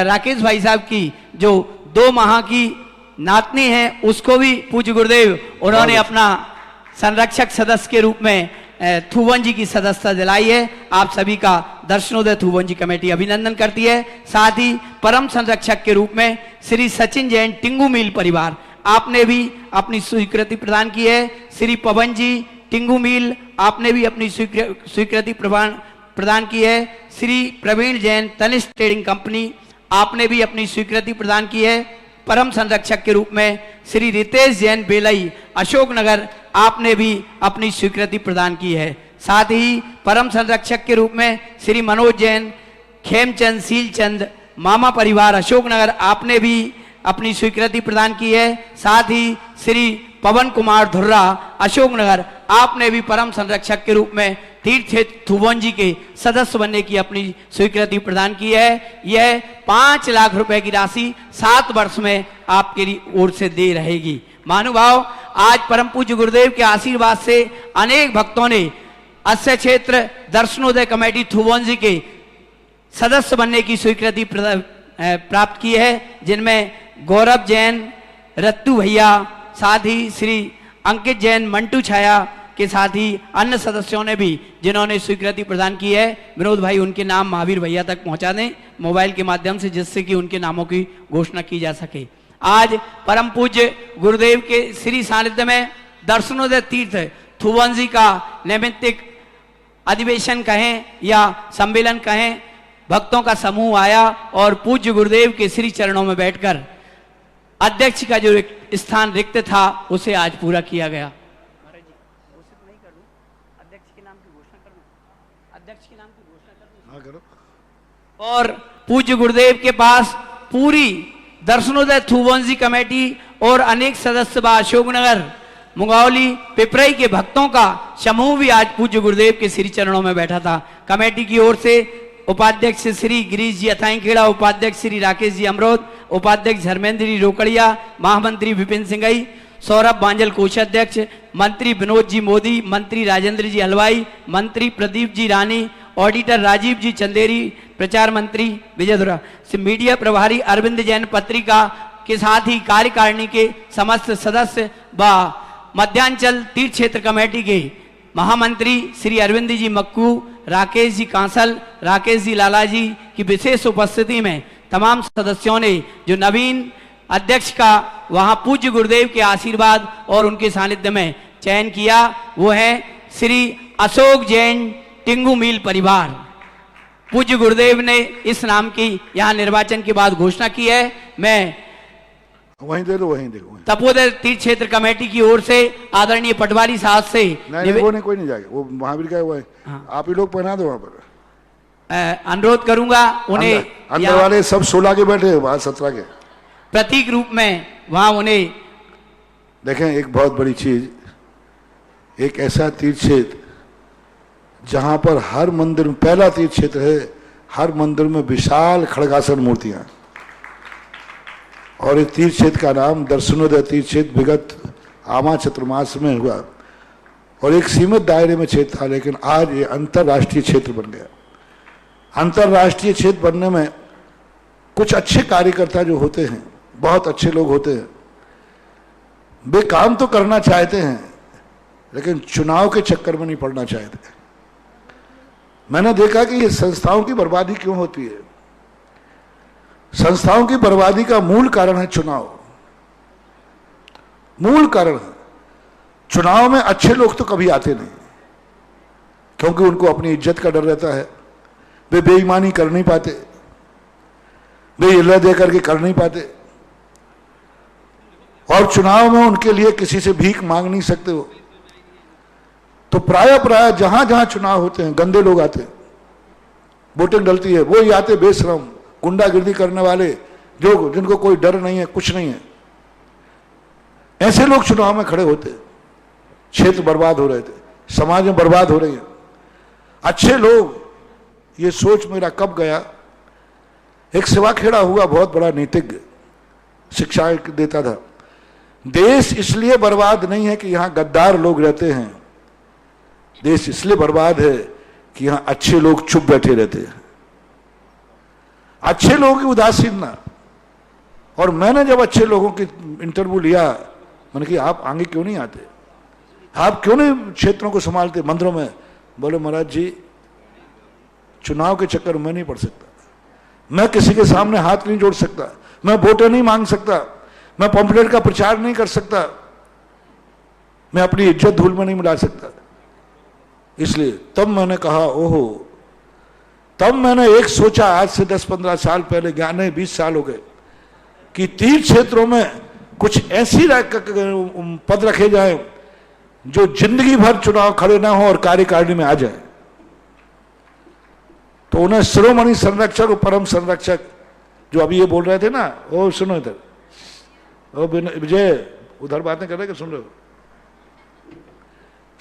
राकेश भाई साहब की जो 2 माह की नातनी है उसको भी पूज्य गुरुदेव उन्होंने अपना संरक्षक सदस्य के रूप में थुवन जी की सदस्यता दिलाई है। आप सभी का दर्शनोदय थुवन जी कमेटी अभिनंदन करती है। साथ ही परम संरक्षक के रूप में श्री सचिन जैन टिंगू मिल परिवार आपने भी अपनी स्वीकृति प्रदान की है। श्री पवन जी टिंगू मिल आपने भी अपनी स्वीकृति प्रदान की है। श्री प्रवीण जैन तनिष्क ट्रेडिंग कंपनी आपने भी अपनी स्वीकृति प्रदान की है। परम संरक्षक के रूप में श्री रितेश जैन बेलई अशोकनगर आपने भी अपनी स्वीकृति प्रदान की है। साथ ही परम संरक्षक के रूप में श्री मनोज जैन खेमचंद सीलचंद मामा परिवार अशोकनगर आपने भी अपनी स्वीकृति प्रदान की है। साथ ही श्री पवन कुमार धुर्रा अशोकनगर आपने भी परम संरक्षक के रूप में तीर्थ क्षेत्र थुवन जी के सदस्य बनने की अपनी स्वीकृति प्रदान की है। यह 5 लाख रुपए की राशि 7 वर्ष में आपकी ओर से दे रहेगी। महानुभाव, आज परम पूज्य गुरुदेव के आशीर्वाद से अनेक भक्तों ने अस्य क्षेत्र दर्शनोदय कमेटी थुवन जी के सदस्य बनने की स्वीकृति प्राप्त की है, जिनमें गौरव जैन, रत्तू भैया, साथ ही श्री अंकित जैन, मंटू छाया के साथ ही अन्य सदस्यों ने भी जिन्होंने स्वीकृति प्रदान की है। विनोद भाई उनके नाम महावीर भैया तक पहुंचा दें मोबाइल के माध्यम से, जिससे कि उनके नामों की घोषणा की जा सके। आज परम पूज्य गुरुदेव के श्री सानिध्य में दर्शनोदय तीर्थ थुवन जी का नैमित्तिक अधिवेशन कहें या सम्मेलन कहें, भक्तों का समूह आया और पूज्य गुरुदेव के श्री चरणों में बैठकर अध्यक्ष का जो स्थान रिक्त था उसे आज पूरा किया गया। और पूज्य गुरुदेव के पास पूरी दर्शनोदय थुवन जी कमेटी और अनेक सदस्य व अशोकनगर मुंगौली पिपरई के भक्तों का समूह भी आज पूज्य गुरुदेव के श्री चरणों में बैठा था। कमेटी की ओर से उपाध्यक्ष श्री गिरीश जी अथाईखेड़ा, उपाध्यक्ष श्री राकेश जी अमरोत, उपाध्यक्ष धर्मेंद्र जी रोकड़िया, महामंत्री विपिन सिंघई, सौरभ बांजल कोषाध्यक्ष, मंत्री विनोद जी मोदी, मंत्री राजेंद्र जी हलवाई, मंत्री प्रदीप जी रानी, ऑडिटर राजीव जी चंदेरी, प्रचार मंत्री विजय धुरा, मीडिया प्रभारी अरविंद जैन पत्रिका के साथ ही कार्यकारिणी के समस्त सदस्य व मध्यांचल तीर्थ क्षेत्र कमेटी के महामंत्री श्री अरविंद जी मक्कू, राकेश जी कांसल, राकेश जी लाला जी की विशेष उपस्थिति में तमाम सदस्यों ने जो नवीन अध्यक्ष का वहां पूज्य गुरुदेव के आशीर्वाद और उनके सानिध्य में चयन किया, वो है श्री अशोक जैन टिंगू मिल परिवार। पूज्य गुरुदेव ने इस नाम की यहाँ निर्वाचन के बाद घोषणा की है। मैं वहीं दे दो, वहीं देखो। तपोदय तीर्थ क्षेत्र कमेटी की ओर से आदरणीय पटवारी साहब से नहीं, वो नहीं, कोई नहीं जाएगा, वो महावीर का हुआ है। हाँ। आप ही लोग पहना दो वहां पर। अनुरोध करूंगा उन्हें अंदर वाले सब 16 के बैठे, वहां 17 के प्रतीक रूप में वहां उन्हें देखें। एक बहुत बड़ी चीज, एक ऐसा तीर्थ क्षेत्र जहां पर हर मंदिर में, पहला तीर्थ क्षेत्र है, हर मंदिर में विशाल खड़गासन मूर्तियां, और इस तीर्थ क्षेत्र का नाम दर्शनोदय तीर्थ क्षेत्र विगत आमा चतुर्मास में हुआ और एक सीमित दायरे में क्षेत्र था, लेकिन आज ये अंतर्राष्ट्रीय क्षेत्र बन गया। अंतर्राष्ट्रीय क्षेत्र बनने में कुछ अच्छे कार्यकर्ता जो होते हैं, बहुत अच्छे लोग होते हैं, वे काम तो करना चाहते हैं लेकिन चुनाव के चक्कर में नहीं पड़ना चाहते। मैंने देखा कि ये संस्थाओं की बर्बादी क्यों होती है। संस्थाओं की बर्बादी का मूल कारण है चुनाव, मूल कारण है। चुनाव में अच्छे लोग तो कभी आते नहीं, क्योंकि उनको अपनी इज्जत का डर रहता है, वे बेईमानी कर नहीं पाते, वे इल्ला दे करके कर नहीं पाते, और चुनाव में उनके लिए किसी से भीख मांग नहीं सकते हो। तो प्राय प्राय जहां जहां चुनाव होते हैं गंदे लोग आते हैं, वोटिंग डलती है, वो ही आते बेशरम गुंडागिर्दी करने वाले, जो जिनको कोई डर नहीं है, कुछ नहीं है, ऐसे लोग चुनाव में खड़े होते। क्षेत्र बर्बाद हो रहे थे, समाज में बर्बाद हो रही है। अच्छे लोग, ये सोच मेरा कब गया, एक सेवाखेड़ा हुआ बहुत बड़ा नीतिज्ञ, शिक्षा देता था, देश इसलिए बर्बाद नहीं है कि यहां गद्दार लोग रहते हैं, देश इसलिए बर्बाद है कि यहां अच्छे लोग चुप बैठे रहते हैं, अच्छे लोगों की उदासीनता। और मैंने जब अच्छे लोगों की इंटरव्यू लिया, मैंने कहा आप आगे क्यों नहीं आते, आप क्यों नहीं क्षेत्रों को संभालते मंदिरों में? बोले महाराज जी चुनाव के चक्कर में नहीं पड़ सकता, मैं किसी के सामने हाथ नहीं जोड़ सकता, मैं वोटर नहीं मांग सकता, मैं पॉम्पलेट का प्रचार नहीं कर सकता, मैं अपनी इज्जत धूल में नहीं मिला सकता। इसलिए तब मैंने कहा ओहो, तब मैंने एक सोचा, आज से 10-15 साल पहले, 20 साल हो गए, कि तीर्थ क्षेत्रों में कुछ ऐसी पद रखे जाएं जो जिंदगी भर चुनाव खड़े ना हो और कार्यकारिणी में आ जाए। तो उन्हें शिरोमणि संरक्षक और परम संरक्षक, जो अभी ये बोल रहे थे ना, ओ सुनो इधर, ओ विजय उधर बातें कर रहे कि सुन रहे हो,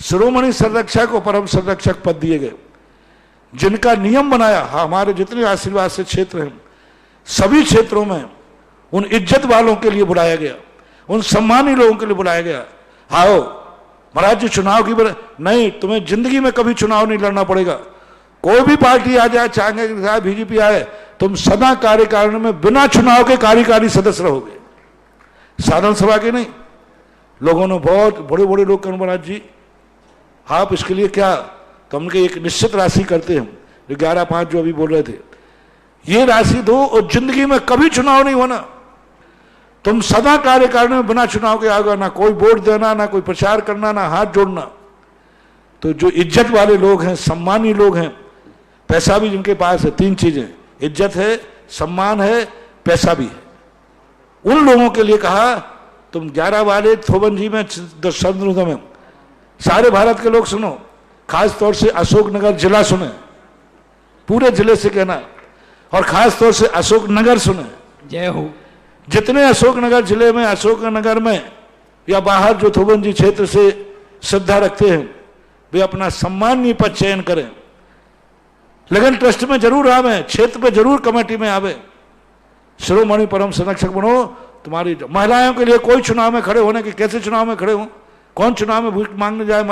शिरोमणि संरक्षक और परम संरक्षक पद दिए गए, जिनका नियम बनाया। हमारे जितने आशीर्वाद से क्षेत्र हैं, सभी क्षेत्रों में उन इज्जत वालों के लिए बुलाया गया, उन सम्मानी लोगों के लिए बुलाया गया। आओ महाराज जी चुनाव की नहीं, तुम्हें जिंदगी में कभी चुनाव नहीं लड़ना पड़ेगा, कोई भी पार्टी आ जाए, चाहे बीजेपी आए, तुम सदा कार्यकारिणी में बिना चुनाव के कार्यकारी सदस्य रहोगे, साधारण सभा के नहीं। लोगों ने बहुत बड़े बड़े लोग कहा महाराज जी आप इसके लिए क्या, तो हमने एक निश्चित राशि करते हैं, जो 11-5 जो अभी बोल रहे थे, ये राशि दो और जिंदगी में कभी चुनाव नहीं होना, तुम सदा कार्यकारिणी में बिना चुनाव के आओगे, ना कोई वोट देना, ना कोई प्रचार करना, ना हाथ जोड़ना। तो जो इज्जत वाले लोग हैं, सम्मानी लोग हैं, पैसा भी जिनके पास है, 3 चीजें, इज्जत है, सम्मान है, पैसा भी है, उन लोगों के लिए कहा तुम 11 वाले थोबन जी में, चंद्रनोदा में, सारे भारत के लोग सुनो, खास तौर से अशोकनगर जिला सुने, पूरे जिले से कहना, और खास तौर से अशोकनगर सुने। जय हो। जितने अशोकनगर जिले में, अशोकनगर में या बाहर जो थोबन जी क्षेत्र से श्रद्धा रखते हैं, वे अपना सम्मानीय पद चयन करें, लेकिन ट्रस्ट में जरूर आवे, क्षेत्र पे जरूर कमेटी में आवे, शिरोमणि परम संरक्षक बनो। तुम्हारी महिलाओं के लिए कोई चुनाव में खड़े होने के, कैसे चुनाव में खड़े हो, कौन चुनाव में वोट मांगने जाए,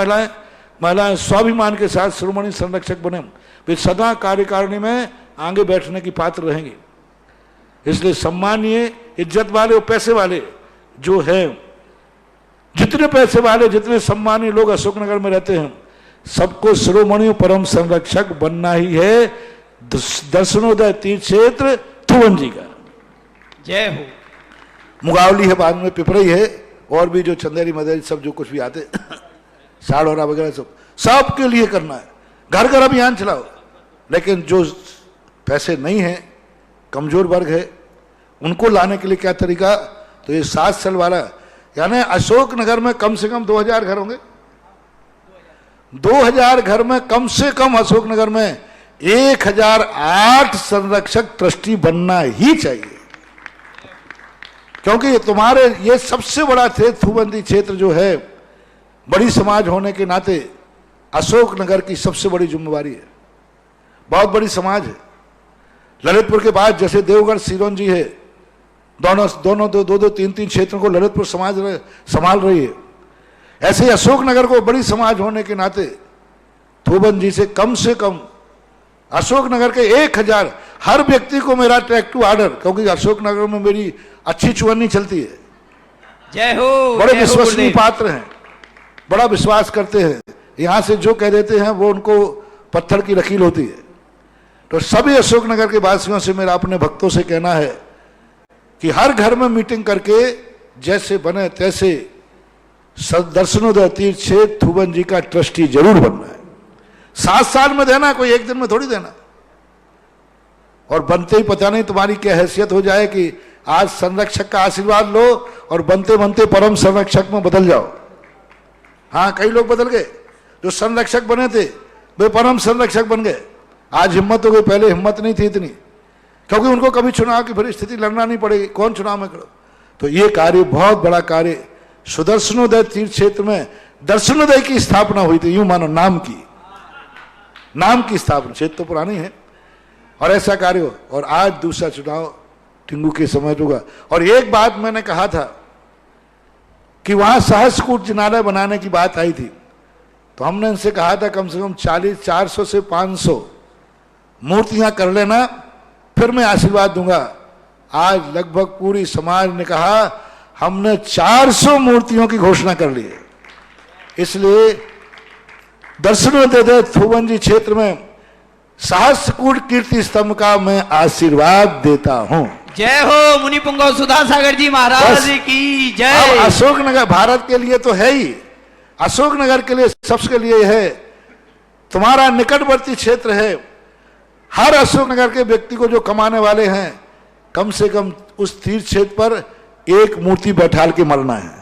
महिलाएं स्वाभिमान के साथ शिरोमणि संरक्षक बने, वे सदा कार्यकारिणी में आगे बैठने की पात्र रहेंगे। इसलिए सम्मानीय, इज्जत वाले और पैसे वाले जो है, जितने पैसे वाले, जितने सम्मानीय लोग अशोकनगर में रहते हैं, सबको शिरोमणि परम संरक्षक बनना ही है। दर्शनोदय तीर्थ क्षेत्र थुवन जी का। जय हो। मुगावली है, बाद में पिपरई है, और भी जो चंदेरी मदेरी सब जो कुछ भी आते साड़ोरा वगैरह सब के लिए करना है, घर घर अभियान चलाओ। लेकिन जो पैसे नहीं है, कमजोर वर्ग है, उनको लाने के लिए क्या तरीका, तो ये 7 साल वाला, यानी अशोकनगर में कम से कम 2000 घर होंगे, 2000 घर में कम से कम अशोकनगर में 1008 संरक्षक ट्रस्टी बनना ही चाहिए। क्योंकि तुम्हारे ये सबसे बड़ा थूबंदी क्षेत्र जो है, बड़ी समाज होने के नाते अशोकनगर की सबसे बड़ी जिम्मेवारी है, बहुत बड़ी समाज है। ललितपुर के बाद जैसे देवगढ़ सिरोंजी है, दोनों दो 3 क्षेत्रों को ललितपुर समाज संभाल रही है, ऐसे ही अशोकनगर को बड़ी समाज होने के नाते थोबन जी से कम अशोकनगर के 1000 हर व्यक्ति को मेरा ट्रैक्टिव ऑर्डर, क्योंकि अशोकनगर में मेरी अच्छी चुवन्नी चलती है। जय हो। बड़े विश्वसनीय पात्र हैं, बड़ा विश्वास करते हैं, यहां से जो कह देते हैं वो उनको पत्थर की लकीर होती है। तो सभी अशोकनगर के वासियों से मेरा अपने भक्तों से कहना है कि हर घर में मीटिंग करके जैसे बने तैसे दर्शनोदय तीर्थ क्षेत्र थुबन जी का ट्रस्टी जरूर बनना है। 7 साल में देना, कोई एक दिन में थोड़ी देना। और बनते ही पता नहीं तुम्हारी क्या हैसियत हो जाए कि आज संरक्षक का आशीर्वाद लो और बनते बनते परम संरक्षक में बदल जाओ। हाँ, कई लोग बदल गए, जो संरक्षक बने थे वे परम संरक्षक बन गए। आज हिम्मत हो गई, पहले हिम्मत नहीं थी इतनी, क्योंकि उनको कभी चुनाव की परिस्थिति लड़ना नहीं पड़ेगी, कौन चुनाव में खड़ो। तो ये कार्य बहुत बड़ा कार्य, सुदर्शनोदय तीर्थ क्षेत्र में दर्शनोदय की स्थापना हुई थी, यूं मानो नाम की स्थापना, क्षेत्र तो पुरानी है और ऐसा कार्य हो। और आज दूसरा चुनाव टिंगू के समय होगा। और एक बात मैंने कहा था कि वहां सहस्रकूट जिनालय बनाने की बात आई थी, तो हमने इनसे कहा था कम से कम 400 से 500 मूर्तियां कर लेना, फिर मैं आशीर्वाद दूंगा। आज लगभग पूरी समाज ने कहा हमने 400 मूर्तियों की घोषणा कर ली है। इसलिए दर्शनोदय थोवन जी क्षेत्र में सहस्रकूट कीर्ति स्तंभ का मैं आशीर्वाद देता हूं। जय हो मुनिपुंगव सुधा सागर जी महाराज की जय। अशोकनगर भारत के लिए तो है ही, अशोकनगर के लिए सबके लिए है, तुम्हारा निकटवर्ती क्षेत्र है। हर अशोकनगर के व्यक्ति को जो कमाने वाले हैं, कम से कम उस तीर्थ क्षेत्र पर एक मूर्ति बैठाल के मरना है।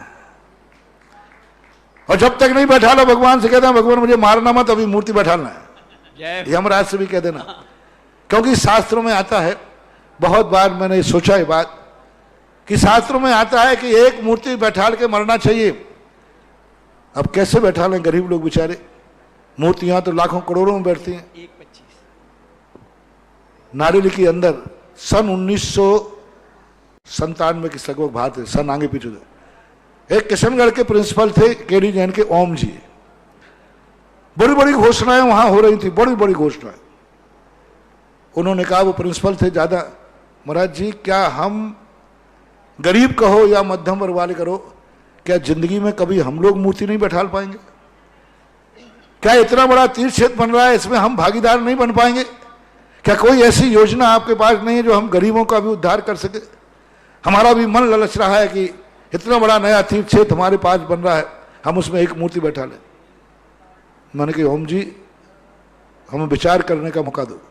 और जब तक नहीं बैठाला, भगवान से कहते हैं भगवान मुझे मारना मत, अभी मूर्ति बैठालना है। यमराज से भी कह देना, क्योंकि शास्त्रों में आता है, बहुत बार मैंने सोचा ये बात कि शास्त्रों में आता है कि एक मूर्ति बैठाल के मरना चाहिए। अब कैसे बैठा लें गरीब लोग बेचारे, मूर्तियां तो लाखों करोड़ों में बैठती हैं। नारेली के अंदर सन 1997 की लगभग बात है, सन आगे पीछे एक किशनगढ़ के प्रिंसिपल थे केडी जैन के ओम जी, बड़ी बड़ी घोषणाएं वहां हो रही थी, बड़ी बड़ी घोषणाएं। उन्होंने कहा, वो प्रिंसिपल थे, ज्यादा महाराज जी क्या हम गरीब कहो या मध्यम वर्ग वाले करो, क्या जिंदगी में कभी हम लोग मूर्ति नहीं बैठाल पाएंगे? क्या इतना बड़ा तीर्थ क्षेत्र बन रहा है, इसमें हम भागीदार नहीं बन पाएंगे? क्या कोई ऐसी योजना आपके पास नहीं है जो हम गरीबों का भी उद्धार कर सके? हमारा भी मन ललच रहा है कि इतना बड़ा नया तीर्थ क्षेत्र हमारे पास बन रहा है, हम उसमें एक मूर्ति बैठा लें। मैंने कहा ओम जी हमें विचार करने का मौका दो।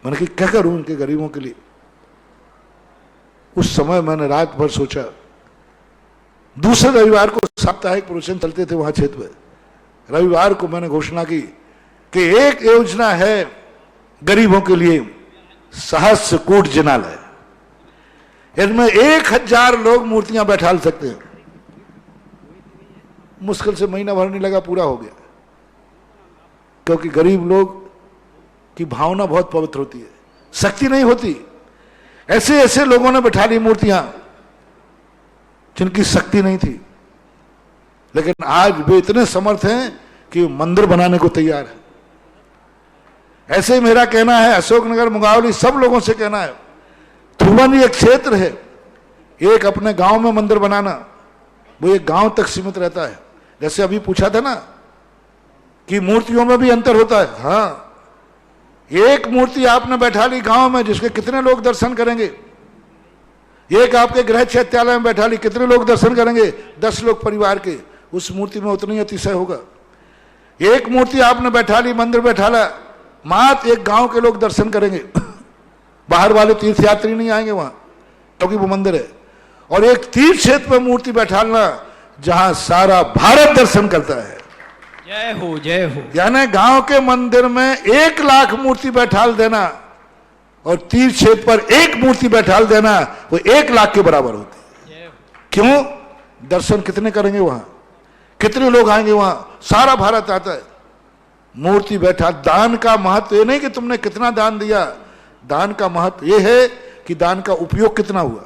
मैंने कहा क्या करूं उनके गरीबों के लिए? उस समय मैंने रात भर सोचा। दूसरे रविवार को साप्ताहिक प्रवचन चलते थे वहां क्षेत्र में, रविवार को मैंने घोषणा की कि एक योजना है गरीबों के लिए, सहस्रकूट जिनालय। इनमें 1000 लोग मूर्तियां बैठाल सकते हैं। मुश्किल से महीना भर नहीं लगा, पूरा हो गया, क्योंकि गरीब लोग की भावना बहुत पवित्र होती है, शक्ति नहीं होती। ऐसे ऐसे लोगों ने बैठा ली मूर्तियां जिनकी शक्ति नहीं थी, लेकिन आज वे इतने समर्थ हैं कि मंदिर बनाने को तैयार है। ऐसे ही मेरा कहना है, अशोकनगर मुगावली सब लोगों से कहना है, थुवन एक क्षेत्र है, एक अपने गांव में मंदिर बनाना, वो एक गांव तक सीमित रहता है। जैसे अभी पूछा था ना कि मूर्तियों में भी अंतर होता है। हाँ, एक मूर्ति आपने बैठा ली गांव में, जिसके कितने लोग दर्शन करेंगे? एक आपके गृह चैत्यालय में बैठा ली, कितने लोग दर्शन करेंगे? 10 लोग परिवार के, उस मूर्ति में उतनी अतिशय होगा। एक मूर्ति आपने बैठा ली, मंदिर बैठाला, मात्र एक गांव के लोग दर्शन करेंगे, बाहर वाले तीर्थयात्री नहीं आएंगे वहां, क्योंकि वो मंदिर है। और एक तीर्थ क्षेत्र में मूर्ति बैठालना जहां सारा भारत दर्शन करता है। जय हो जय हो। यानी गांव के मंदिर में 1 लाख मूर्ति बैठाल देना और तीर्थ क्षेत्र पर एक मूर्ति बैठाल देना, वो 1 लाख के बराबर होती है। क्यों? दर्शन कितने करेंगे वहां, कितने लोग आएंगे वहां? सारा भारत आता है। मूर्ति बैठा, दान का महत्व ये नहीं कि तुमने कितना दान दिया, दान का महत्व ये है कि दान का उपयोग कितना हुआ,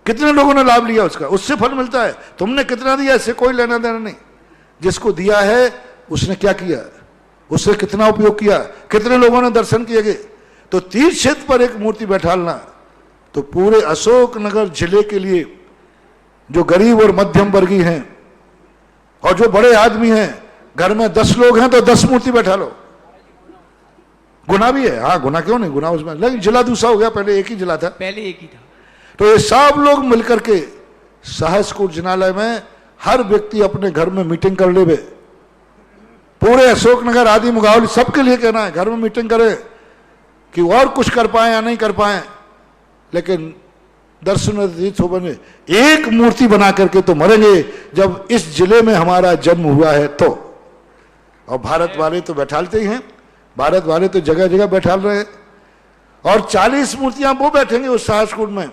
कितने लोगों ने लाभ लिया उसका, उससे फल मिलता है। तुमने कितना दिया इससे कोई लेना देना नहीं, जिसको दिया है उसने क्या किया, उससे कितना उपयोग किया, कितने लोगों ने दर्शन किए गए। तो तीर्थ क्षेत्र पर एक मूर्ति बैठालना तो पूरे अशोकनगर जिले के लिए जो गरीब और मध्यम वर्गीय हैं और जो बड़े आदमी हैं, घर में 10 लोग हैं तो 10 मूर्ति बैठा लो। गुना भी है, हाँ गुना क्यों नहीं, गुना उसमें, लेकिन जिला दूसरा हो गया, पहले एक ही जिला था, पहले एक ही था। तो ये सब लोग मिलकर के सहस्रकूट जिनालय में हर व्यक्ति अपने घर में मीटिंग कर ले। पूरे अशोकनगर आदि मुगावली सबके लिए कहना है, घर में मीटिंग करें कि और कुछ कर पाए या नहीं कर पाए, लेकिन दर्शन तीर्थ हो बने, एक मूर्ति बना करके तो मरेंगे जब इस जिले में हमारा जन्म हुआ है तो। और भारत वाले तो बैठालते ही हैं, भारत वाले तो जगह जगह बैठाल रहे हैं। और 40 मूर्तियां वो बैठेंगे उस सहस्रकूट में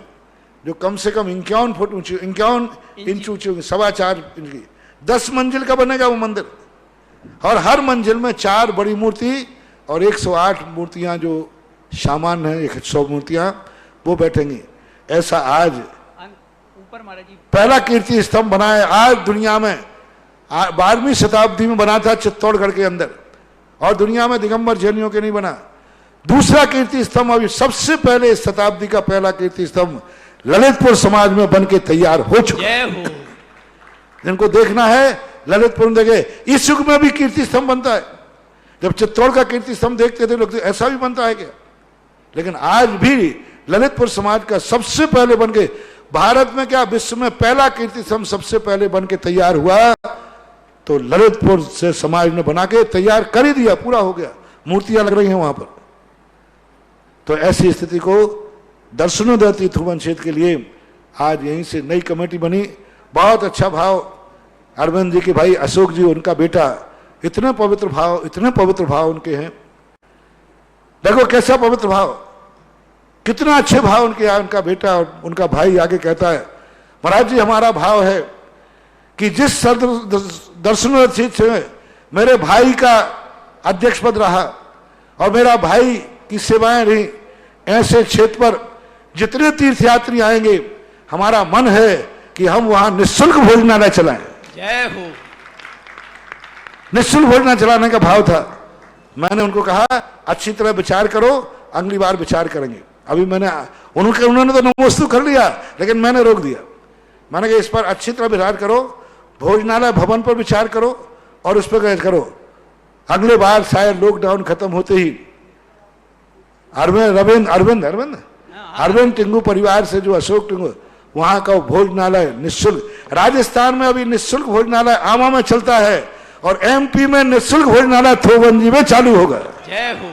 जो कम से कम 51 फुट ऊंची, 51 इंच ऊंची होगी, 4.25 इंच की। 10 मंजिल का बनेगा वो मंदिर, और हर मंजिल में 4 बड़ी मूर्ति और 108 मूर्तियां जो सामान्य है, 100 मूर्तियां वो बैठेंगी। ऐसा आज ऊपर महाराज जी पहला कीर्ति स्तंभ बना है आज दुनिया में, 12वीं शताब्दी में बना था चित्तौड़गढ़ के अंदर, और दुनिया में दिगंबर जैनियों के नहीं बना। दूसरा कीर्ति स्तंभ अभी सबसे पहले इस शताब्दी का पहला कीर्ति स्तंभ ललितपुर समाज में बन के तैयार हो चुका है। जय हो। जिनको देखना है ललितपुर में देखे। इस युग में भी कीर्ति स्तंभ बनता है। जब चित्तौड़ का कीर्ति स्तंभ देखते थे लोग ऐसा भी बनता है क्या, लेकिन आज भी ललितपुर समाज का सबसे पहले बन के, भारत में क्या विश्व में पहला कीर्ति स्तंभ सबसे पहले बन के तैयार हुआ तो ललितपुर से समाज ने बना के तैयार कर ही दिया, पूरा हो गया, मूर्तियां लग रही हैं वहां पर। तो ऐसी स्थिति को दर्शनोदय तीर्थवन क्षेत्र के लिए आज यहीं से नई कमेटी बनी। बहुत अच्छा भाव अरविंद जी के भाई अशोक जी, उनका बेटा, इतने पवित्र भाव उनके हैं। देखो कैसा पवित्र भाव, कितना अच्छे भाव उनके यहाँ, उनका बेटा और उनका भाई आगे कहता है, महाराज जी हमारा भाव है कि जिस दर्शनोदय क्षेत्र से मेरे भाई का अध्यक्ष पद रहा और मेरा भाई की सेवाएं रही, ऐसे क्षेत्र पर जितने तीर्थयात्री आएंगे हमारा मन है कि हम वहां निःशुल्क भोजनालय चलाएं। जय हो। निःशुल्क भोजनालय चलाने का भाव था। मैंने उनको कहा अच्छी तरह विचार करो, अगली बार विचार करेंगे। अभी मैंने उन्होंने तो नमोस्तु कर लिया, लेकिन मैंने रोक दिया। मैंने कहा इस पर अच्छी तरह विचार करो, भोजनालय भवन पर विचार करो और उस पर करो। अगले बार शायद लॉकडाउन खत्म होते ही अरविंद टिंगू परिवार से जो अशोक टिंगू, वहां का भोजनालय निःशुल्क, राजस्थान में अभी निःशुल्क भोजनालय आमा में चलता है और एमपी में निःशुल्क भोजनालय थोबंजी में चालू होगा। जय हो।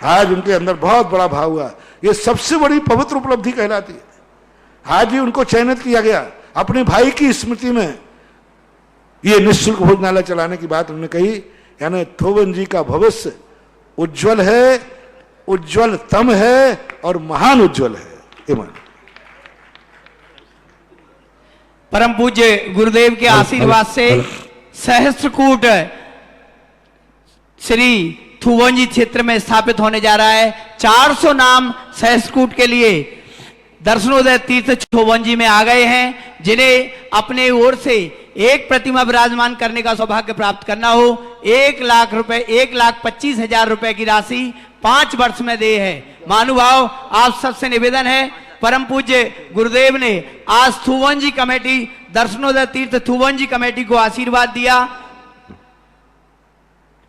आज उनके अंदर बहुत बड़ा भाव हुआ। ये सबसे बड़ी पवित्र उपलब्धि कहलाती है। आज ही उनको चयनित किया गया अपने भाई की स्मृति में। ये निःशुल्क भोजनालय चलाने की बात उन्होंने कही, यानी थोबन जी का भविष्य उज्जवल है, उज्जवलतम है और महान उज्जवल है। ईमान परम पूज्य गुरुदेव के आशीर्वाद से सहस्त्रकूट श्री थुवंजी क्षेत्र में स्थापित होने जा रहा है। 400 नाम सहस्त्रकूट के लिए दर्शनोदय तीर्थ थुवंजी में आ गए हैं, जिन्हें अपने ओर से एक प्रतिमा विराजमान करने का सौभाग्य प्राप्त करना हो। 1 लाख रुपए, 1,25,000 रुपए की राशि 5 वर्ष में दे है। महानुभाव, आप सबसे निवेदन है, परम पूज्य गुरुदेव ने आज थुवंजी कमेटी, दर्शनोदय तीर्थ थुवंजी कमेटी को आशीर्वाद दिया।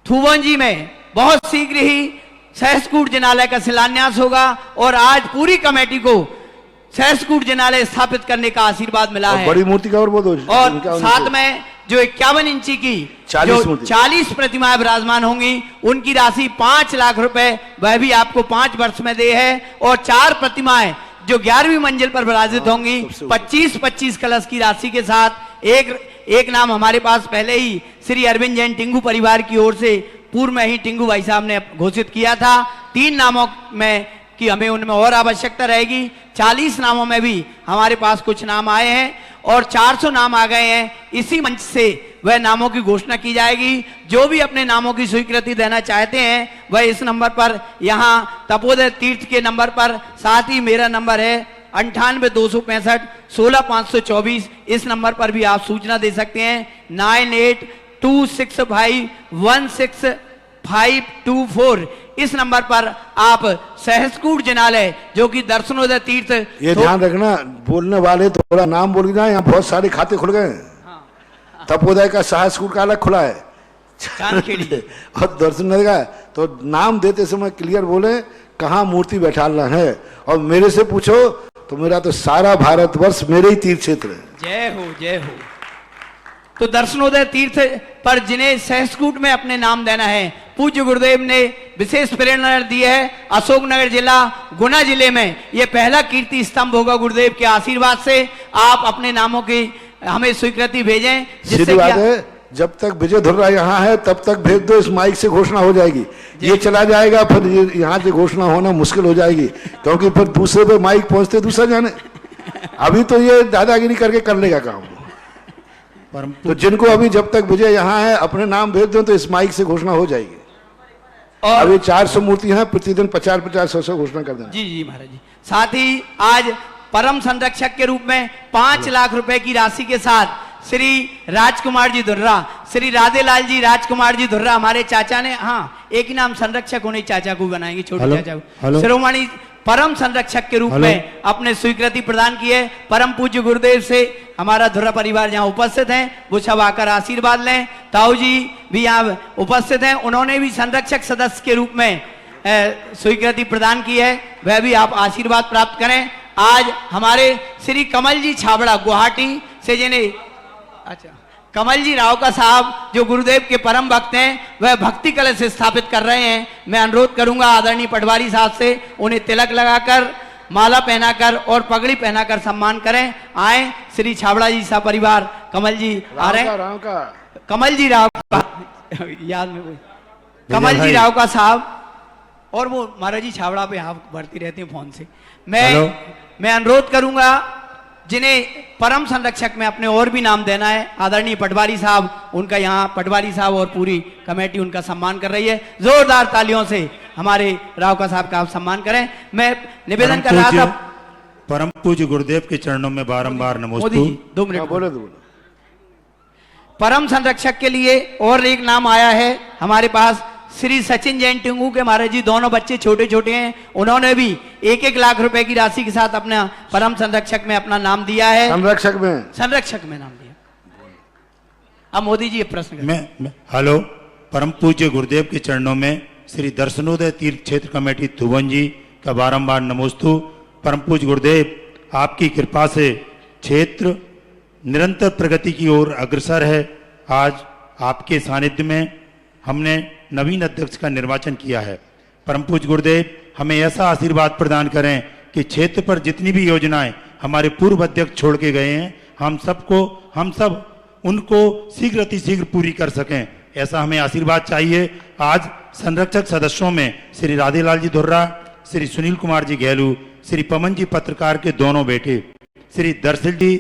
थुवंजी में बहुत शीघ्र ही सहस्त्रकूट जिनालय का शिलान्यास होगा और आज पूरी कमेटी को सहस्त्रकूट जिनालय स्थापित करने का आशीर्वाद मिला है। बड़ी मूर्ति का और साथ में जो 51 इंची की 40 प्रतिमाएं विराजमान होंगी, उनकी राशि 5 लाख रुपए, वह भी आपको 5 वर्ष में दे है। और 4 प्रतिमाएं जो 11वीं मंजिल पर विराजित होंगी 25-25 कलश की राशि के साथ। एक नाम हमारे पास पहले ही श्री अरविंद जैन टिंगू परिवार की ओर से पूर्व में ही टिंगू भाई साहब ने घोषित किया था। 3 नामों में कि हमें उनमें और आवश्यकता रहेगी। 40 नामों में भी हमारे पास कुछ नाम आए हैं और 400 नाम आ गए हैं। इसी मंच से वह नामों की घोषणा की जाएगी। जो भी अपने नामों की स्वीकृति देना चाहते हैं वह इस नंबर पर, यहाँ तपोदय तीर्थ के नंबर पर, साथ ही मेरा नंबर है 98-265 16-524, इस नंबर पर भी आप सूचना दे सकते हैं। 98-265-16524, इस नंबर पर आप सहस्त्रकूट जिनालय जो कि दर्शनोदय तीर्थ, ये ध्यान रखना, बोलने वाले थोड़ा नाम बोल जाए। यहाँ बहुत सारे खाते खुल गए हैं। तपोदय का सहस्त्रकूट का अलग खुला है और दर्शनोदय का, तो नाम देते समय क्लियर बोले कहाँ मूर्ति बैठाना है। और मेरे से पूछो तो मेरा तो सारा भारतवर्ष मेरे ही तीर्थ क्षेत्र है। जय हो जय हो। तो दर्शनोदय तीर्थ पर जिन्हें सहस्कूट में अपने नाम देना है, पूज्य गुरुदेव ने विशेष प्रेरणा दी है। अशोकनगर जिला गुना जिले में यह पहला कीर्ति स्तंभ होगा। गुरुदेव के आशीर्वाद से आप अपने नामों की हमें स्वीकृति भेजें, जिससे सीधी बात है, जब तक विजय धुर्रा यहाँ है तब तक भेज दो, इस माइक से घोषणा हो जाएगी। ये चला जाएगा फिर यहाँ से घोषणा होना मुश्किल हो जाएगी, क्योंकि फिर दूसरे पे माइक पहुंचते दूसरा जाने। अभी तो ये दादागिरी करके कर लेगा काम। तो जिनको अभी जब तक विजय यहाँ है अपने नाम भेज दो तो इस माइक से घोषणा हो जाएगी। और अभी 400 मूर्ति हैं, प्रतिदिन 50-50 घोषणा कर देना। जी जी महाराज जी। साथ ही आज परम संरक्षक के रूप में 5 लाख रुपए की राशि के साथ श्री राजकुमार जी धुर्रा, श्री राधेलाल जी राजकुमार जी धुर्रा, हमारे चाचा ने, हाँ एक ही नाम संरक्षक होने चाचा को बनाएंगे, छोटे चाचा को, शिरोमणि परम संरक्षक के रूप में अपने स्वीकृति प्रदान की है। परम पूज्य गुरुदेव से हमारा धुर्रा परिवार जहाँ उपस्थित हैं वो सब आकर आशीर्वाद लें। ताऊ जी भी यहाँ उपस्थित हैं, उन्होंने भी संरक्षक सदस्य के रूप में स्वीकृति प्रदान की है, वह भी आप आशीर्वाद प्राप्त करें। आज हमारे श्री कमल जी छाबड़ा गुवाहाटी से जिन्हें, अच्छा कमल जी राव का साहब जो गुरुदेव के परम भक्त हैं, वह भक्ति कलश स्थापित कर रहे हैं। मैं अनुरोध करूंगा आदरणीय पटवारी साहब से उन्हें तिलक लगाकर, माला पहनाकर और पगड़ी पहनाकर सम्मान करें। आए श्री छाबड़ा जी सा परिवार, कमल जी आ रहे हैं, कमल जी राव का याद में कमल जी राव का साहब, और वो महाराज जी छाबड़ा पे आप भरती रहती हैं फोन से। मैं अनुरोध करूंगा जिन्हें परम संरक्षक में अपने और भी नाम देना है, आदरणीय पटवारी साहब, उनका यहाँ पटवारी साहब और पूरी कमेटी उनका सम्मान कर रही है। जोरदार तालियों से हमारे राव का साहब का आप सम्मान करें। मैं निवेदन कर रहा था, परम पूज्य गुरुदेव के चरणों में बारंबार मोदी नमोस्तु। जी 2 मिनट बोलो। परम संरक्षक के लिए और एक नाम आया है हमारे पास, श्री सचिन जैन टिंगू के महाराज जी, दोनों बच्चे छोटे छोटे हैं, उन्होंने भी 1-1 लाख रुपए की राशि के साथ अपना परम संरक्षक में अपना नाम दिया है। संरक्षक में नाम दिया। अब मोदी जी ये प्रश्न मैं हेलो, परम पूज्य गुरुदेव के चरणों में श्री दर्शनोदय तीर्थ क्षेत्र कमेटी थुवन जी का बारंबार नमोस्तु। परम पूज्य गुरुदेव, आपकी कृपा से क्षेत्र निरंतर प्रगति की ओर अग्रसर है। आज आपके सानिध्य में हमने नवीन अध्यक्ष का निर्वाचन किया है। परम पूज्य गुरुदेव हमें ऐसा आशीर्वाद प्रदान करें कि क्षेत्र पर जितनी भी योजनाएं हमारे पूर्व अध्यक्ष छोड़ के गए हैं, हम सब उनको शीघ्र अतिशीघ्र पूरी कर सकें, ऐसा हमें आशीर्वाद चाहिए। आज संरक्षक सदस्यों में श्री राधेलाल जी धुर्रा, श्री सुनील कुमार जी गहलू, श्री पवन जी पत्रकार के दोनों बेटे, श्री दर्शिल जी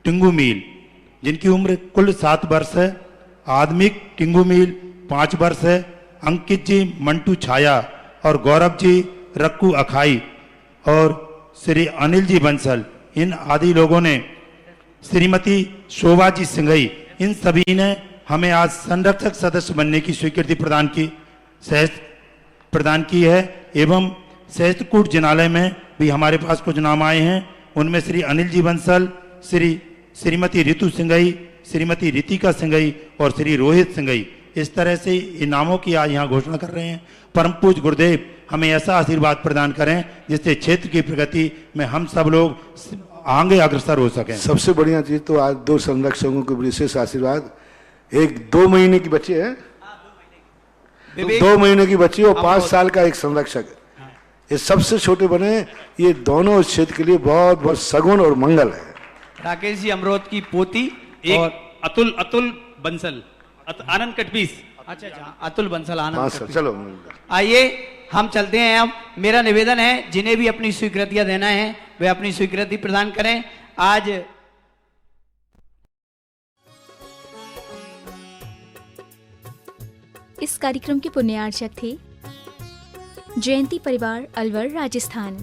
टिंगू मील जिनकी उम्र कुल 7 वर्ष है, आदमिक टिंगू मील 5 वर्ष है, अंकित जी मंटू छाया और गौरव जी रक्कू अखाई और श्री अनिल जी बंसल, इन आदि लोगों ने, श्रीमती शोभा जी सिंघई, इन सभी ने हमें आज संरक्षक सदस्य बनने की स्वीकृति प्रदान की है। एवं सहस्त्रकूट जिनालय में भी हमारे पास कुछ नाम आए हैं, उनमें श्री अनिल जी बंसल, श्रीमती रितु सिंघई, श्रीमती रितिका सिंघई और श्री रोहित सिंघई, इस तरह से इनामों की आज यहाँ घोषणा कर रहे हैं। परम पूज्य गुरुदेव हमें ऐसा आशीर्वाद प्रदान करें जिससे क्षेत्र की प्रगति में हम सब लोग आगे अग्रसर हो सकें। सबसे बढ़िया चीज तो आज 2 संरक्षकों को विशेष आशीर्वाद। एक 2 महीने की बच्ची है, 2 महीने की बच्ची और 5 साल का एक संरक्षक है। ये सबसे छोटे बने, ये दोनों इस क्षेत्र के लिए बहुत बहुत सगुन और मंगल है। राकेश जी अमरोत की पोती और अतुल बंसल, आनंद कटपीस। अच्छा अतुल बंसल, आनंद। चलो आइए हम चलते हैं। अब मेरा निवेदन है जिन्हें भी अपनी स्वीकृतियां देना है वे अपनी स्वीकृति प्रदान करें। आज इस कार्यक्रम के पुण्यार्चक थे जयंती परिवार, अलवर, राजस्थान।